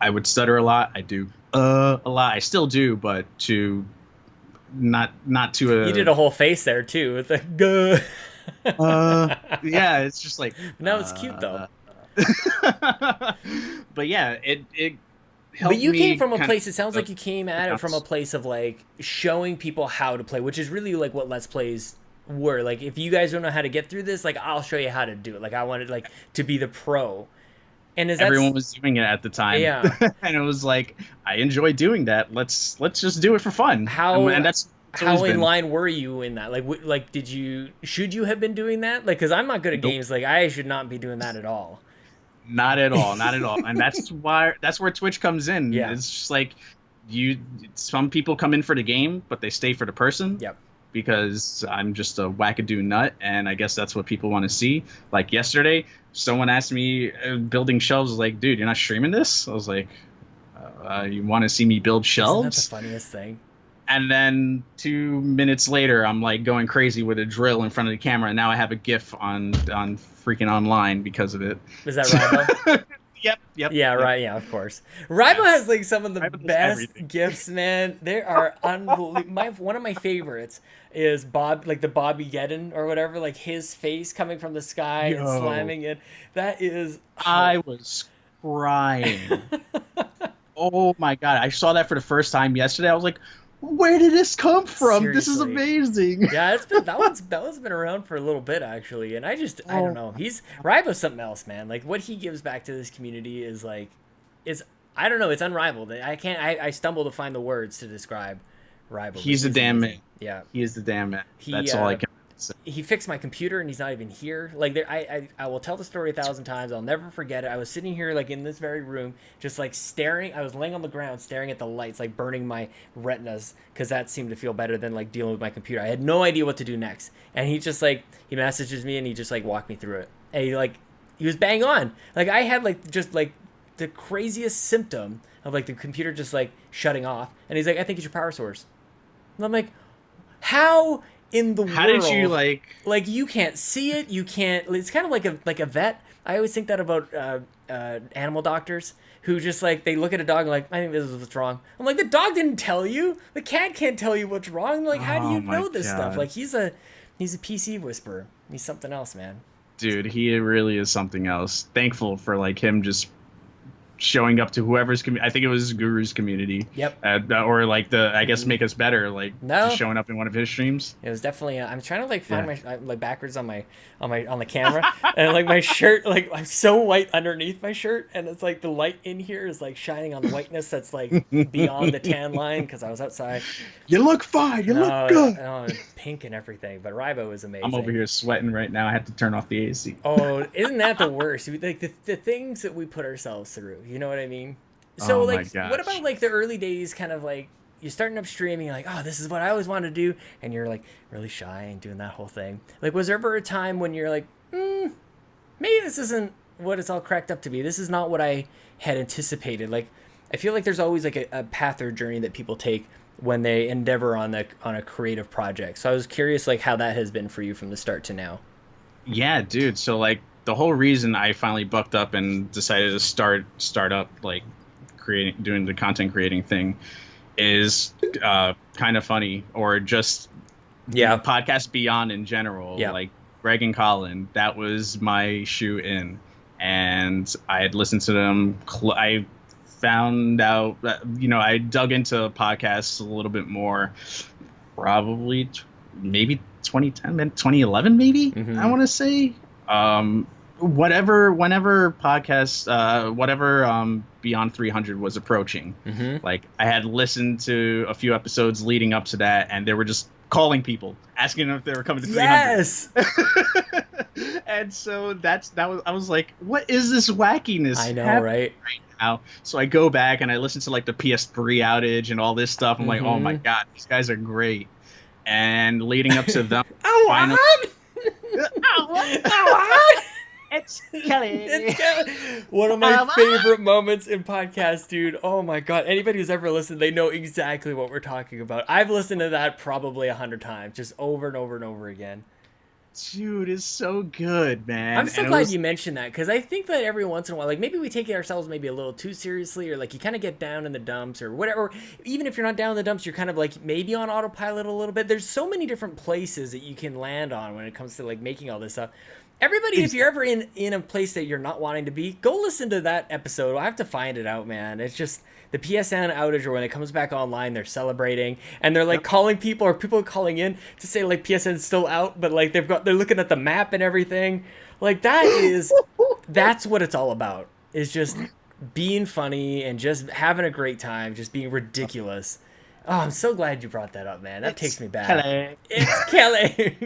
I would stutter a lot. I do a lot. I still do, but to not to a... You did a whole face there too with the yeah, it's just like no, it's cute though. But yeah, it helped. But you me came from a kind place, it sounds like you came at it from a of place of like showing people how to play, which is really like what Let's Plays were. Like, if you guys don't know how to get through this, like I'll show you how to do it. Like I wanted like to be the pro. And everyone was doing it at the time. Yeah. And it was like, I enjoy doing that. Let's just do it for fun. And that's how in line were you in that? Like should you have been doing that? Like, because I'm not good at games. Like, I should not be doing that at all. Not at all. Not at all. And that's where Twitch comes in. Yeah. It's just like some people come in for the game, but they stay for the person. Yep. Because I'm just a wackadoo nut, and I guess that's what people want to see. Like yesterday, someone asked me building shelves. I was like, dude, you're not streaming this? I was like, you want to see me build shelves? Isn't that the funniest thing? And then 2 minutes later, I'm like going crazy with a drill in front of the camera, and now I have a GIF on freaking online because of it. Is that Rybo? Yep. Yeah, right. Yeah, of course. Rybo has like some of the best gifts, man. They are unbelievable. One of my favorites is the Bobby Geddon or whatever, like his face coming from the sky and slamming it. That is. I was crying. Oh my god! I saw that for the first time yesterday. I was like, where did this come from? Seriously. This is amazing. Yeah, that one's been around for a little bit actually, and I don't know. Rybo's something else, man. Like what he gives back to this community is I don't know. It's unrivaled. I stumble to find the words to describe Rybo. He's a damn man. Yeah, he is the damn man. That's all I can say. He fixed my computer and he's not even here. Like I will tell the story 1,000 times. I'll never forget it. I was sitting here like in this very room, just like staring. I was laying on the ground, staring at the lights, like burning my retinas, because that seemed to feel better than like dealing with my computer. I had no idea what to do next, and he just like he messages me and he just like walked me through it. And he was bang on. Like I had like just like the craziest symptom of like the computer just like shutting off, and he's like, I think it's your power source. And I'm like, how in the world? How did you like you can't see it, you can't. It's kind of like a vet. I always think that about animal doctors who just like they look at a dog and like, I think this is what's wrong. I'm like, the dog didn't tell you. The cat can't tell you what's wrong. Like, how do you know this stuff? Like, he's a PC whisperer. He's something else, man. Dude, he really is something else. Thankful for like him just showing up to whoever's I think it was Guru's community. Yep. Or like I guess Make Us Better, like just showing up in one of his streams. It was definitely I'm trying to like find my like backwards on the camera and like my shirt, like I'm so white underneath my shirt, and it's like the light in here is like shining on the whiteness that's like beyond the tan line because I was outside. You look fine. You look good. Oh, pink and everything. But Rybo is amazing. I'm over here sweating right now. I have to turn off the AC. Oh, isn't that the worst? Like the things that we put ourselves through. You know what I mean? So like, what about like the early days? Kind of like you're starting up streaming, you're like, oh, this is what I always wanted to do, and you're like really shy and doing that whole thing. Like, was there ever a time when you're like, maybe this isn't what it's all cracked up to be? This is not what I had anticipated. Like, I feel like there's always like a path or journey that people take when they endeavor on a creative project. So I was curious, like, how that has been for you from the start to now. Yeah, dude. So like the whole reason I finally bucked up and decided to start up like doing the content creating thing is kind of funny, or just podcast Beyond in general. Like Greg and Colin, that was my shoe in, and I had listened to them. I found out that, I dug into podcasts a little bit more probably maybe 2010, 2011, maybe. I want to say. Whenever podcast, whatever Beyond 300 was approaching, like I had listened to a few episodes leading up to that, and they were just calling people, asking them if they were coming to 300. Yes. And so I was like, what is this wackiness? I know, right now? So I go back and I listen to like the PS3 outage and all this stuff. I'm like, oh my god, these guys are great. And leading up to them, finally. It's Kelly. One of my favorite moments in podcast, dude. Oh my god. Anybody who's ever listened, they know exactly what we're talking about. I've listened to that probably 100 times, just over and over and over again. Dude, it's so good, man. I'm so glad you mentioned that, because I think that every once in a while, like maybe we take ourselves maybe a little too seriously, or like you kind of get down in the dumps or whatever. Even if you're not down in the dumps, you're kind of like maybe on autopilot a little bit. There's so many different places that you can land on when it comes to like making all this stuff. Everybody, if you're ever in a place that you're not wanting to be, go listen to that episode. I have to find it out, man. It's just the PSN outage, or when it comes back online, they're celebrating and they're like calling people, or people are calling in to say like PSN's still out, but like they're looking at the map and everything. Like that's what it's all about. Is just being funny and just having a great time, just being ridiculous. Oh, I'm so glad you brought that up, man. That takes me back. Kelly. It's Kelly.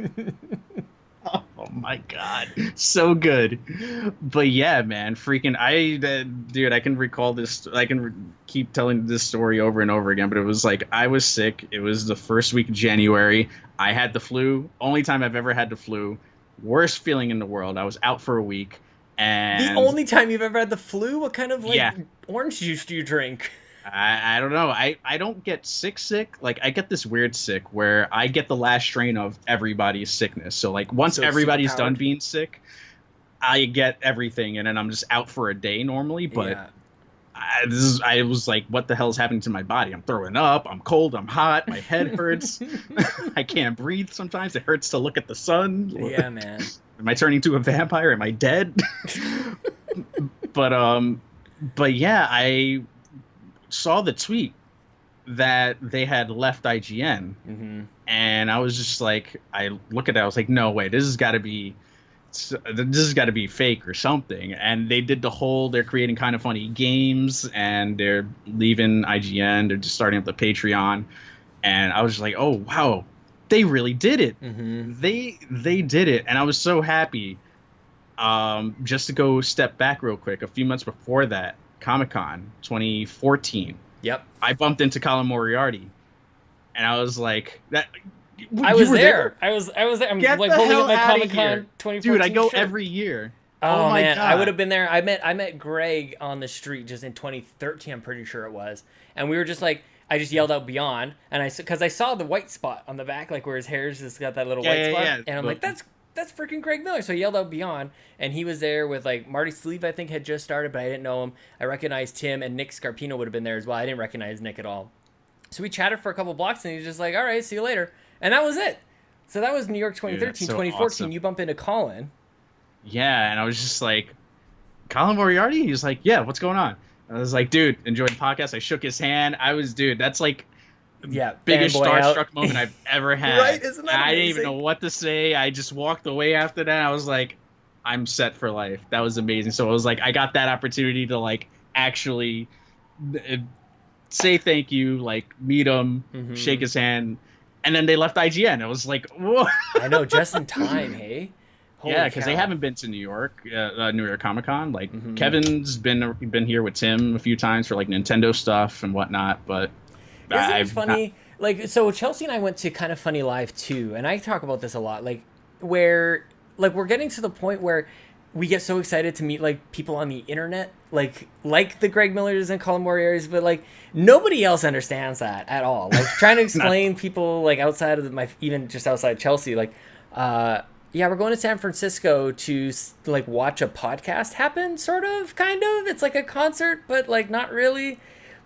Oh my god, so good. But yeah, man, freaking dude, I can recall this, I can keep telling this story over and over again, but it was like I was sick. It was the first week of January. I had the flu. Only time I've ever had the flu. Worst feeling in the world. I was out for a week. And the only time you've ever had the flu? What kind of orange juice do you drink? I don't know. I don't get sick. Like, I get this weird sick where I get the last strain of everybody's sickness. So, like, once everybody's done being sick, I get everything, and then I'm just out for a day normally. But I was like, what the hell is happening to my body? I'm throwing up. I'm cold. I'm hot. My head hurts. I can't breathe sometimes. It hurts to look at the sun. Yeah, man. Am I turning to a vampire? Am I dead? But yeah, I saw the tweet that they had left IGN, and I was just like, I look at that, I was like, no way, this has got to be fake or something. And they did they're creating Kind of Funny games, and they're leaving IGN, they're just starting up the Patreon, and I was just like, oh wow, they really did it. They did it, and I was so happy. Just to go step back real quick, a few months before that, Comic-Con 2014. Yep. I bumped into Colin Moriarty, and I was like, "That." I was there. I was there. I'm Get like the holding hell up my outta Comic-Con here. 2014 Dude, I go shirt. every year. Oh my man, God. I would have been there. I met Greg on the street just in 2013. I'm pretty sure it was, and we were just like, I just yelled out "Beyond," and because I saw the white spot on the back, like where his hair's just got that little white spot, and I'm like, that's freaking Greg Miller. So I yelled out "Beyond," and he was there with like Marty Sleeve, I think, had just started, but I didn't know him. I recognized him, and Nick Scarpino would have been there as well. I didn't recognize Nick at all. So we chatted for a couple blocks, and he was just like, all right, see you later. And that was it. So that was New York 2013, Dude, so 2014. awesome. You bump into Colin. Yeah, and I was just like, Colin Moriarty? He was like, yeah, what's going on? I was like, dude, enjoyed the podcast. I shook his hand. Dude, that's like biggest starstruck moment I've ever had. Right? Isn't that amazing? I didn't even know what to say. I just walked away after that. I was like, I'm set for life. That was amazing. So I was like, I got that opportunity to like actually say thank you, like meet him, shake his hand, and then they left IGN. I was like, whoa. I know, just in time, hey? Holy yeah, because cow. they haven't been to New York Comic-Con. Like Kevin's been here with Tim a few times for like Nintendo stuff and whatnot, but isn't it funny? Like, so Chelsea and I went to Kind of Funny Live too, and I talk about this a lot. Like, where like we're getting to the point where we get so excited to meet like people on the internet, like the Greg Millers and Colin Moriarty's, but like nobody else understands that at all. Like trying to explain people like outside of even just outside Chelsea, like yeah, we're going to San Francisco to like watch a podcast happen, sort of, kind of. It's like a concert, but like not really.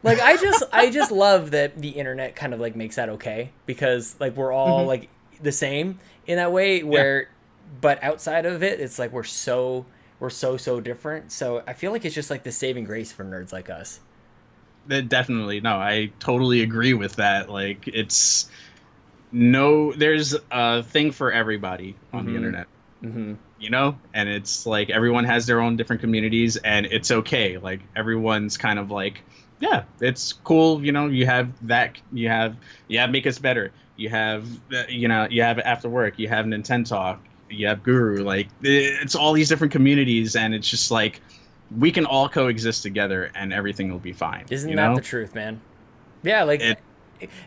Like I just love that the internet kind of like makes that okay, because like we're all like the same in that way where but outside of it, it's like we're so different. So I feel like it's just like the saving grace for nerds like us. Definitely. No, I totally agree with that. Like, it's no, there's a thing for everybody on the internet. Mm-hmm. You know, and it's like everyone has their own different communities, and it's okay. Like everyone's kind of like, yeah, it's cool. You know, you have that, you have Make Us Better, you have you know, you have After Work, you have Nintendo Talk, you have Guru. Like it's all these different communities, and it's just like we can all coexist together, and everything will be fine. Isn't that the truth, man? Yeah, like.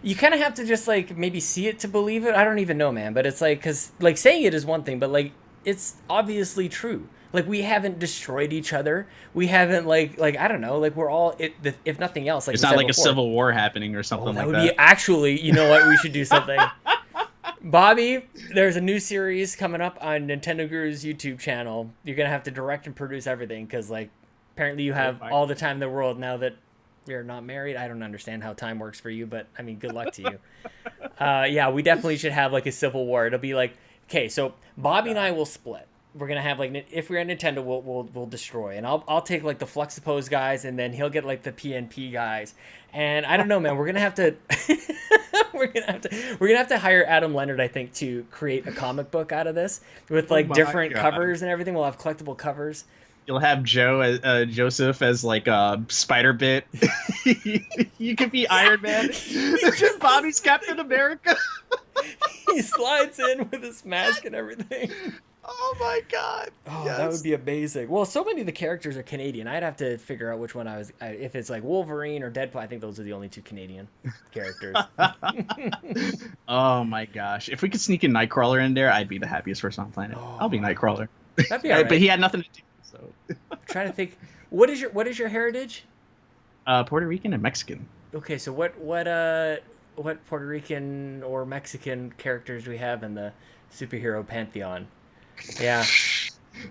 You kind of have to just like maybe see it to believe it. I don't even know, man, but it's like, because like saying it is one thing, but like it's obviously true. Like we haven't destroyed each other. We haven't like I don't know. Like we're all if nothing else. Like it's not like before, a civil war happening or something like that. That would be actually. You know what? We should do something. Bobby, there's a new series coming up on Nintendo Guru's YouTube channel. You're gonna have to direct and produce everything because like apparently you have all the time in the world now that you're not married. I don't understand how time works for you, but I mean, good luck to you. Yeah, we definitely should have like a civil war. It'll be like, okay, so Bobby and I will split. We're gonna have like, if we're at Nintendo, we'll destroy, and I'll take like the Fluxipose guys, and then he'll get like the PNP guys. And I don't know, man. We're gonna have to we're gonna have to hire Adam Leonard, I think, to create a comic book out of this with like different covers and everything. We'll have collectible covers. You'll have Joseph as like a spider bit. You could be Iron Man. Bobby's Captain America. He slides in with his mask and everything. Oh my god. Oh, yes. That would be amazing. Well, so many of the characters are Canadian. I'd have to figure out which one if it's like Wolverine or Deadpool. I think those are the only two Canadian characters. Oh my gosh. If we could sneak a Nightcrawler in there, I'd be the happiest person on the planet. I'll be Nightcrawler. That'd be all right. But he had nothing to do. So. I'm trying to think. What is your heritage? Puerto Rican and Mexican. Okay, so what Puerto Rican or Mexican characters do we have in the superhero pantheon? Yeah.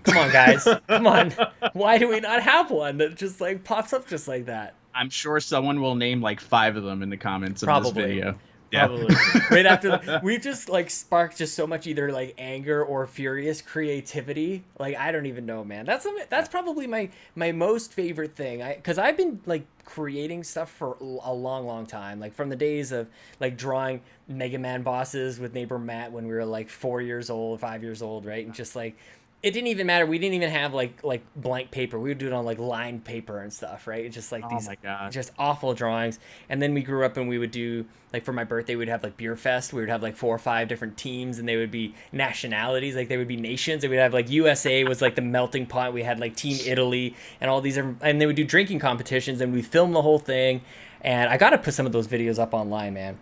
Come on, guys. Come on. Why do we not have one that just like pops up just like that? I'm sure someone will name like 5 of them in the comments of this video. Probably. Right after we've just like sparked just so much either like anger or furious creativity. Like I don't even know, man. That's probably my most favorite thing. Because I've been like creating stuff for a long time. Like from the days of like drawing Mega Man bosses with neighbor Matt when we were like 4 years old, 5 years old, right? And just like it didn't even matter. We didn't even have like blank paper. We would do it on like lined paper and stuff, right? It's just like these just awful drawings. And then we grew up and we would do like for my birthday we'd have like beer fest. We would have like 4 or 5 different teams and they would be nationalities. Like they would be nations. And we'd have like USA was like the melting pot. We had like Team Italy and all these and they would do drinking competitions and we filmed the whole thing. And I gotta put some of those videos up online, man.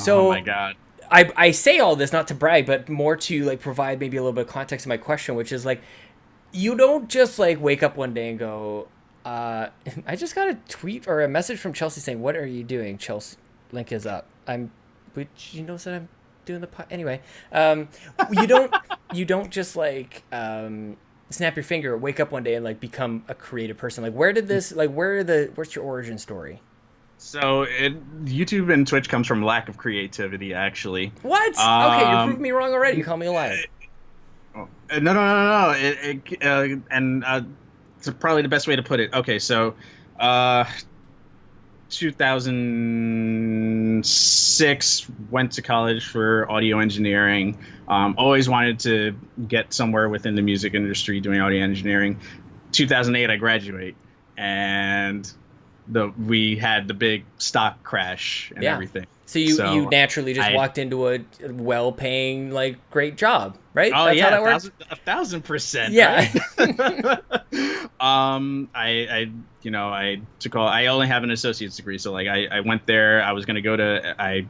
Oh my god. I say all this not to brag, but more to like provide maybe a little bit of context to my question, which is like, you don't just like wake up one day and go, I just got a tweet or a message from Chelsea saying, "What are you doing, Chelsea? Link is up." Which you know that I'm doing the anyway. You don't just like snap your finger, wake up one day and like become a creative person. Like where did this like what's your origin story? So YouTube and Twitch comes from lack of creativity, actually. What? Okay, you proved me wrong already. You call me a liar. No. It's probably the best way to put it. Okay, so 2006, went to college for audio engineering. Always wanted to get somewhere within the music industry doing audio engineering. 2008, I graduate, and we had the big stock crash and everything. So you naturally just walked into a well-paying, like, great job, right? Oh, That's yeah, how that works? 1,000%. Yeah. Right? I only have an associate's degree, so like I went there. I was going to I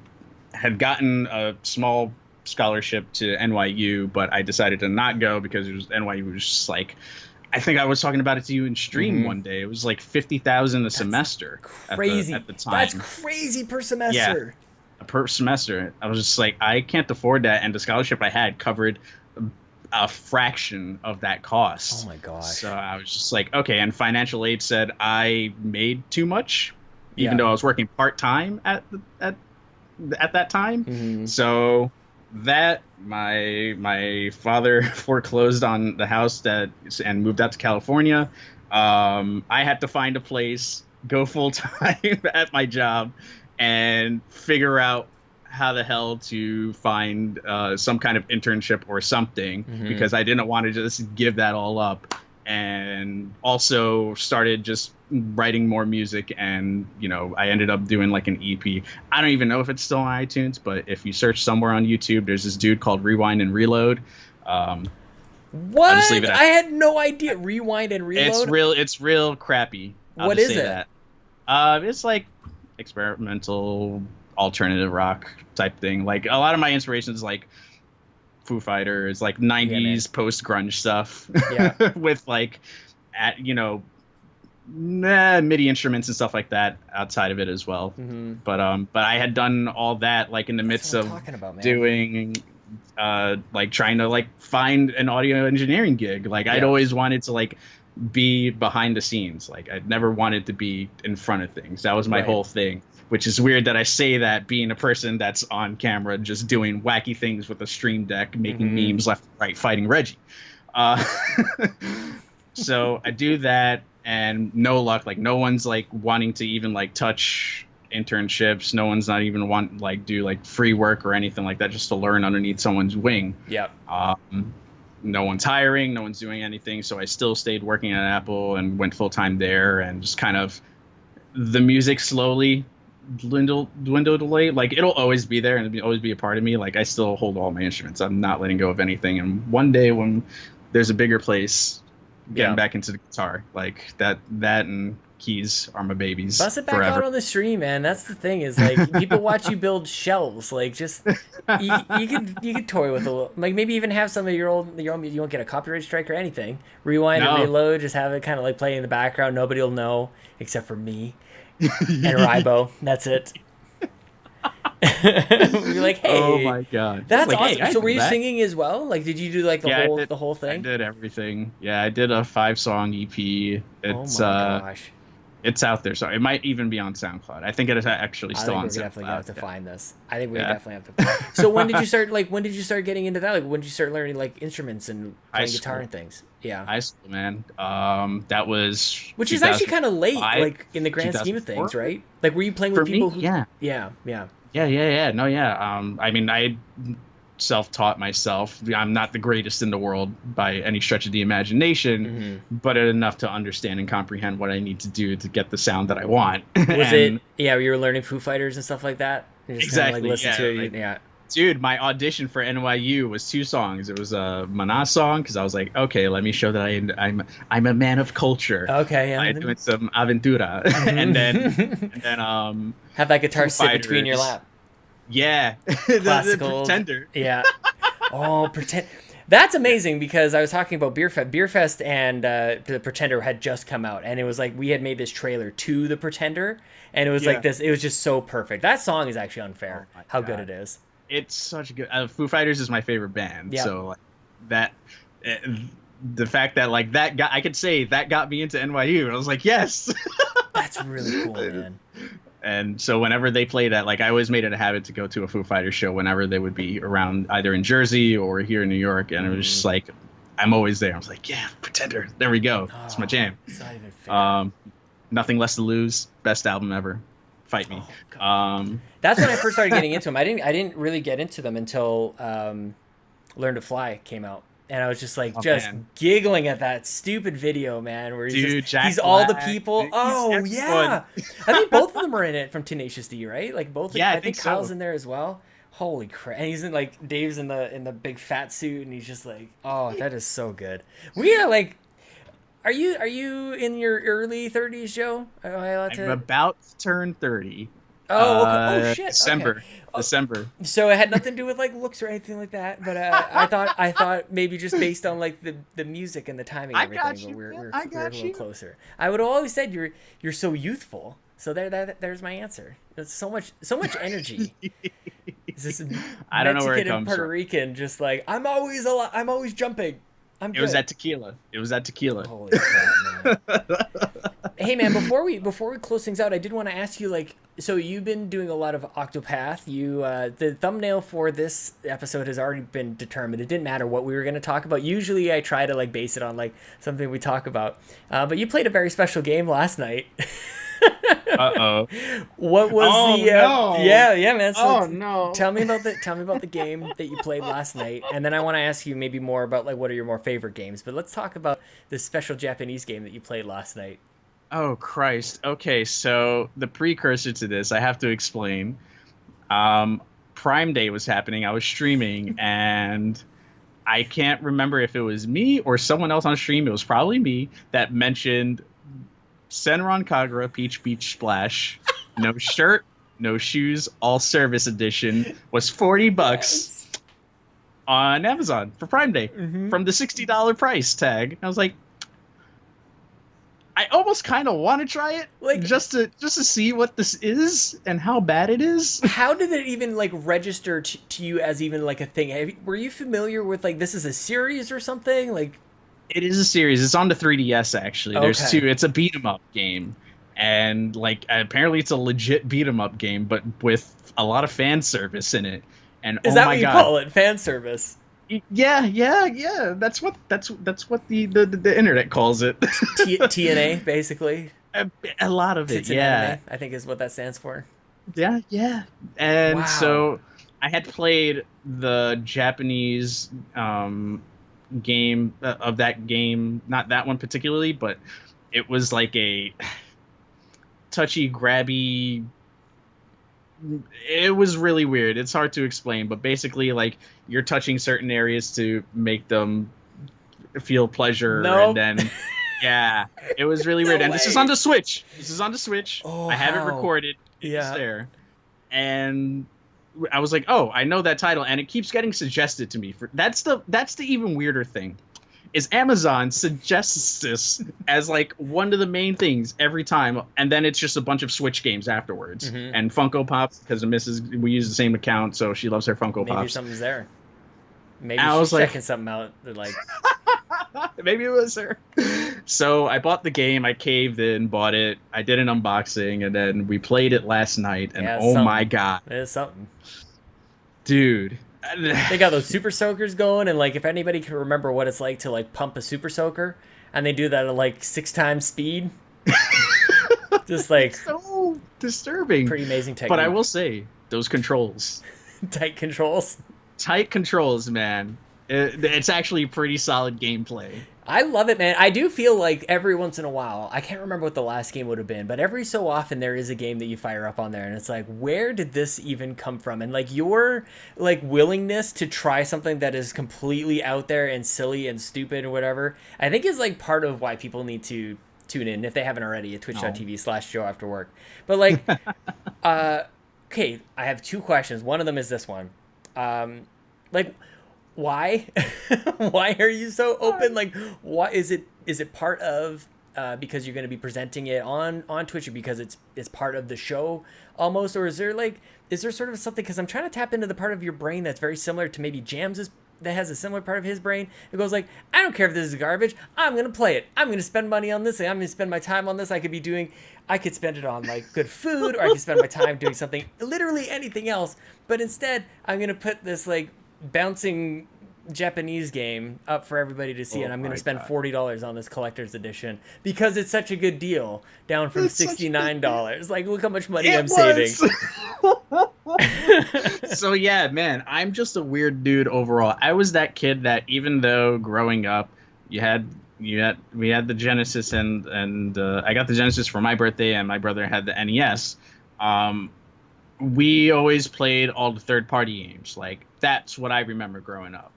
had gotten a small scholarship to NYU, but I decided to not go because NYU was just like, I think I was talking about it to you in stream one day. It was like $50,000 a semester. Crazy at the time. That's crazy per semester. Yeah, per semester. I was just like, I can't afford that, and the scholarship I had covered a fraction of that cost. Oh my gosh. So I was just like, okay. And financial aid said I made too much, even though I was working part-time at that time. So that my father foreclosed on the house and moved out to California. I had to find a place, go full time at my job, and figure out how the hell to find some kind of internship or something because I didn't want to just give that all up. And also started just writing more music, and I ended up doing like an EP. I don't even know if it's still on iTunes, but if you search somewhere on YouTube, there's this dude called Rewind and Reload. What? I had no idea. Rewind and Reload? It's real crappy. What is it? It's like experimental alternative rock type thing. Like a lot of my inspirations, like Foo Fighters, like 90s post grunge stuff, with like MIDI instruments and stuff like that outside of it as well. But I had done all that like in the midst of doing like trying to like find an audio engineering gig. Like I'd always wanted to like be behind the scenes. Like I'd never wanted to be in front of things. That was my whole thing. Which is weird that I say that being a person that's on camera just doing wacky things with a stream deck, making memes left and right, fighting Reggie. So I do that and no luck. Like no one's like wanting to even like touch internships. No one's not even do like free work or anything like that just to learn underneath someone's wing. No one's hiring. No one's doing anything. So I still stayed working at Apple and went full time there, and just kind of the music slowly dwindled away. Like it'll always be there and it'll always be a part of me. Like I still hold all my instruments. I'm not letting go of anything. And one day when there's a bigger place, getting back into the guitar, like that and keys are my babies. Bust it back out on the stream, man. That's the thing, is like people watch you build shelves. Like just you could toy with a little, like maybe even have some of your old you won't get a copyright strike or anything. Rewind and reload, just have it kind of like play in the background. Nobody will know except for me. And Ribo, that's it. We're like, hey, oh my god, that's like, awesome. Hey, so were you singing as well? Like, did you do like the whole thing? I did everything. Yeah, I did a 5-song EP. It's oh my gosh, it's out there, so it might even be on SoundCloud. I think it is actually still on SoundCloud. We're definitely gonna have to find this. I think we definitely have to. So when did you start? Like, when did you start getting into that? Like, when did you start learning like instruments and playing guitar and things? Yeah, high school, man. That was which is actually kind of late, like in the grand scheme of things, right? Like, were you playing with people who? Yeah. No, yeah. I mean, I self-taught myself. I'm not the greatest in the world by any stretch of the imagination, but enough to understand and comprehend what I need to do to get the sound that I want. Was it? Yeah, you were learning Foo Fighters and stuff like that. You just exactly. Kind of, like, listen to it. Dude, my audition for NYU was 2 songs. It was a Panache song because I was like, okay, let me show that I'm a man of culture. Okay, I'm doing some aventura, and then have that guitar sit between your lap. Yeah, the Pretender. Yeah. Oh, pretend. That's amazing, because I was talking about Beerfest and the Pretender had just come out, and it was like we had made this trailer to the Pretender, and it was like this. It was just so perfect. That song is actually unfair. How good it is. It's such a good. Foo Fighters is my favorite band. Yeah. So that the fact that like that got, I could say that got me into NYU. I was like, yes. That's really cool, man. And so whenever they play that, like I always made it a habit to go to a Foo Fighters show whenever they would be around, either in Jersey or here in New York. And it was just like, I'm always there. I was like, yeah, Pretender. There we go. It's my jam. It's not even fair. Nothing Less to Lose. Best album ever. Fight me. That's when I first started getting into them. I didn't really get into them until Learn to Fly came out. And I was just like, giggling at that stupid video, man, where he's all the people. Oh, yeah. I think both of them are in it from Tenacious D, right? Like both. Yeah, I think Kyle's in there as well. Holy crap. And he's in like, Dave's in the big fat suit, and he's just like, oh, that is so good. We are like, are you in your early 30s, Joe? I'm about to turn 30. Oh, okay. Oh shit. December. Okay. December. So it had nothing to do with like looks or anything like that, but I thought maybe just based on like the music and the timing and everything, but we're a little closer. I would have always said you're so youthful. So there's my answer. There's so much energy. I don't know where it comes Puerto Rican, just like I'm always jumping. It was that tequila. Holy crap, man. Hey man, before we close things out, I did want to ask you, like, so you've been doing a lot of Octopath. You the thumbnail for this episode has already been determined. It didn't matter what we were going to talk about. Usually I try to like base it on like something we talk about. But you played a very special game last night. Uh-oh. What was Oh, the no. yeah, man. So Oh, no. tell me about the game that you played last night, and then I want to ask you maybe more about like what are your more favorite games. But let's talk about this special Japanese game that you played last night. Oh, Christ. Okay, so the precursor to this, I have to explain. Prime Day was happening. I was streaming, and I can't remember if it was me or someone else on stream. It was probably me that mentioned Senran Kagura Peach Beach Splash. No shirt, no shoes, all service edition was $40 Yes. on Amazon for Prime Day from the $60 price tag. I was like, I almost kind of want to try it, Like- just to see what this is and how bad it is. How did it even like register to you as even like a thing? Were you familiar with like this is a series or something? Like, It is a series. It's on the 3DS actually. There's Okay. two. It's a beat 'em up game, and like apparently it's a legit beat 'em up game, but with a lot of fan service in it. And is oh that my what you god, call it? Fan service? yeah. That's what the internet calls it. TNA basically. A lot of it, Tits and yeah. anime, I think is what that stands for. Yeah. And Wow. so I had played the Japanese game of that game, not that one particularly, but it was like a touchy, grabby. It was really weird. It's hard to explain, but basically, like, you're touching certain areas to make them feel pleasure, Nope. and then yeah, it was really weird. And this is way. on the Switch. Oh, I have it how? recorded. It's Yeah. there. And I was like, oh, I know that title, and it keeps getting suggested to me. That's the even weirder thing, is Amazon suggests this as like one of the main things every time, and then it's just a bunch of Switch games afterwards and Funko Pops, because we use the same account, so she loves her Funko Maybe Pops. something's there. Maybe I she's was like- checking something out. That like, Maybe it was her. So I bought the game. I caved in, bought it. I did an unboxing, and then we played it last night. And Yeah, oh something. my god, it is something. dude! They got those super soakers going, and like if anybody can remember what it's like to like pump a super soaker, and they do that at like 6 times speed, just like So disturbing. pretty amazing technique. But I will say, those controls, tight controls. tight controls, man. It's actually pretty solid gameplay. I love it, man. I do feel like every once in a while, I can't remember what the last game would have been, but every so often there is a game that you fire up on there and it's like, where did this even come from? And like your like willingness to try something that is completely out there and silly and stupid or whatever, I think is like part of why people need to tune in if they haven't already at twitch.tv/JoAfterWork. But like, okay, I have 2 questions. One of them is this one. Like, why why are you so open? Like, why is it part of because you're going to be presenting it on Twitch, or because it's part of the show almost, or is there sort of something, because I'm trying to tap into the part of your brain that's very similar to maybe Jams's, that has a similar part of his brain. It goes like, I don't care if this is garbage, I'm going to play it, I'm going to spend money on this, and I'm going to spend my time on this. I could spend it on like good food, or I could spend my time doing something, literally anything else, but instead I'm going to put this like bouncing Japanese game up for everybody to see, and I'm going to spend $40 on this collector's edition because it's such a good deal, down from $69. Like, look how much money I'm saving. So yeah, man, I'm just a weird dude overall. I was that kid that, even though growing up we had the Genesis, and I got the Genesis for my birthday, and my brother had the NES. We always played all the third-party games. Like, that's what I remember growing up.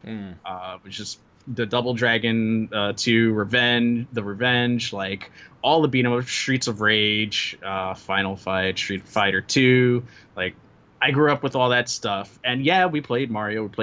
Which is the Double Dragon 2, Revenge, like all the beat 'em up, Streets of Rage, Final Fight, Street Fighter 2. Like, I grew up with all that stuff. And yeah, we played Mario, we played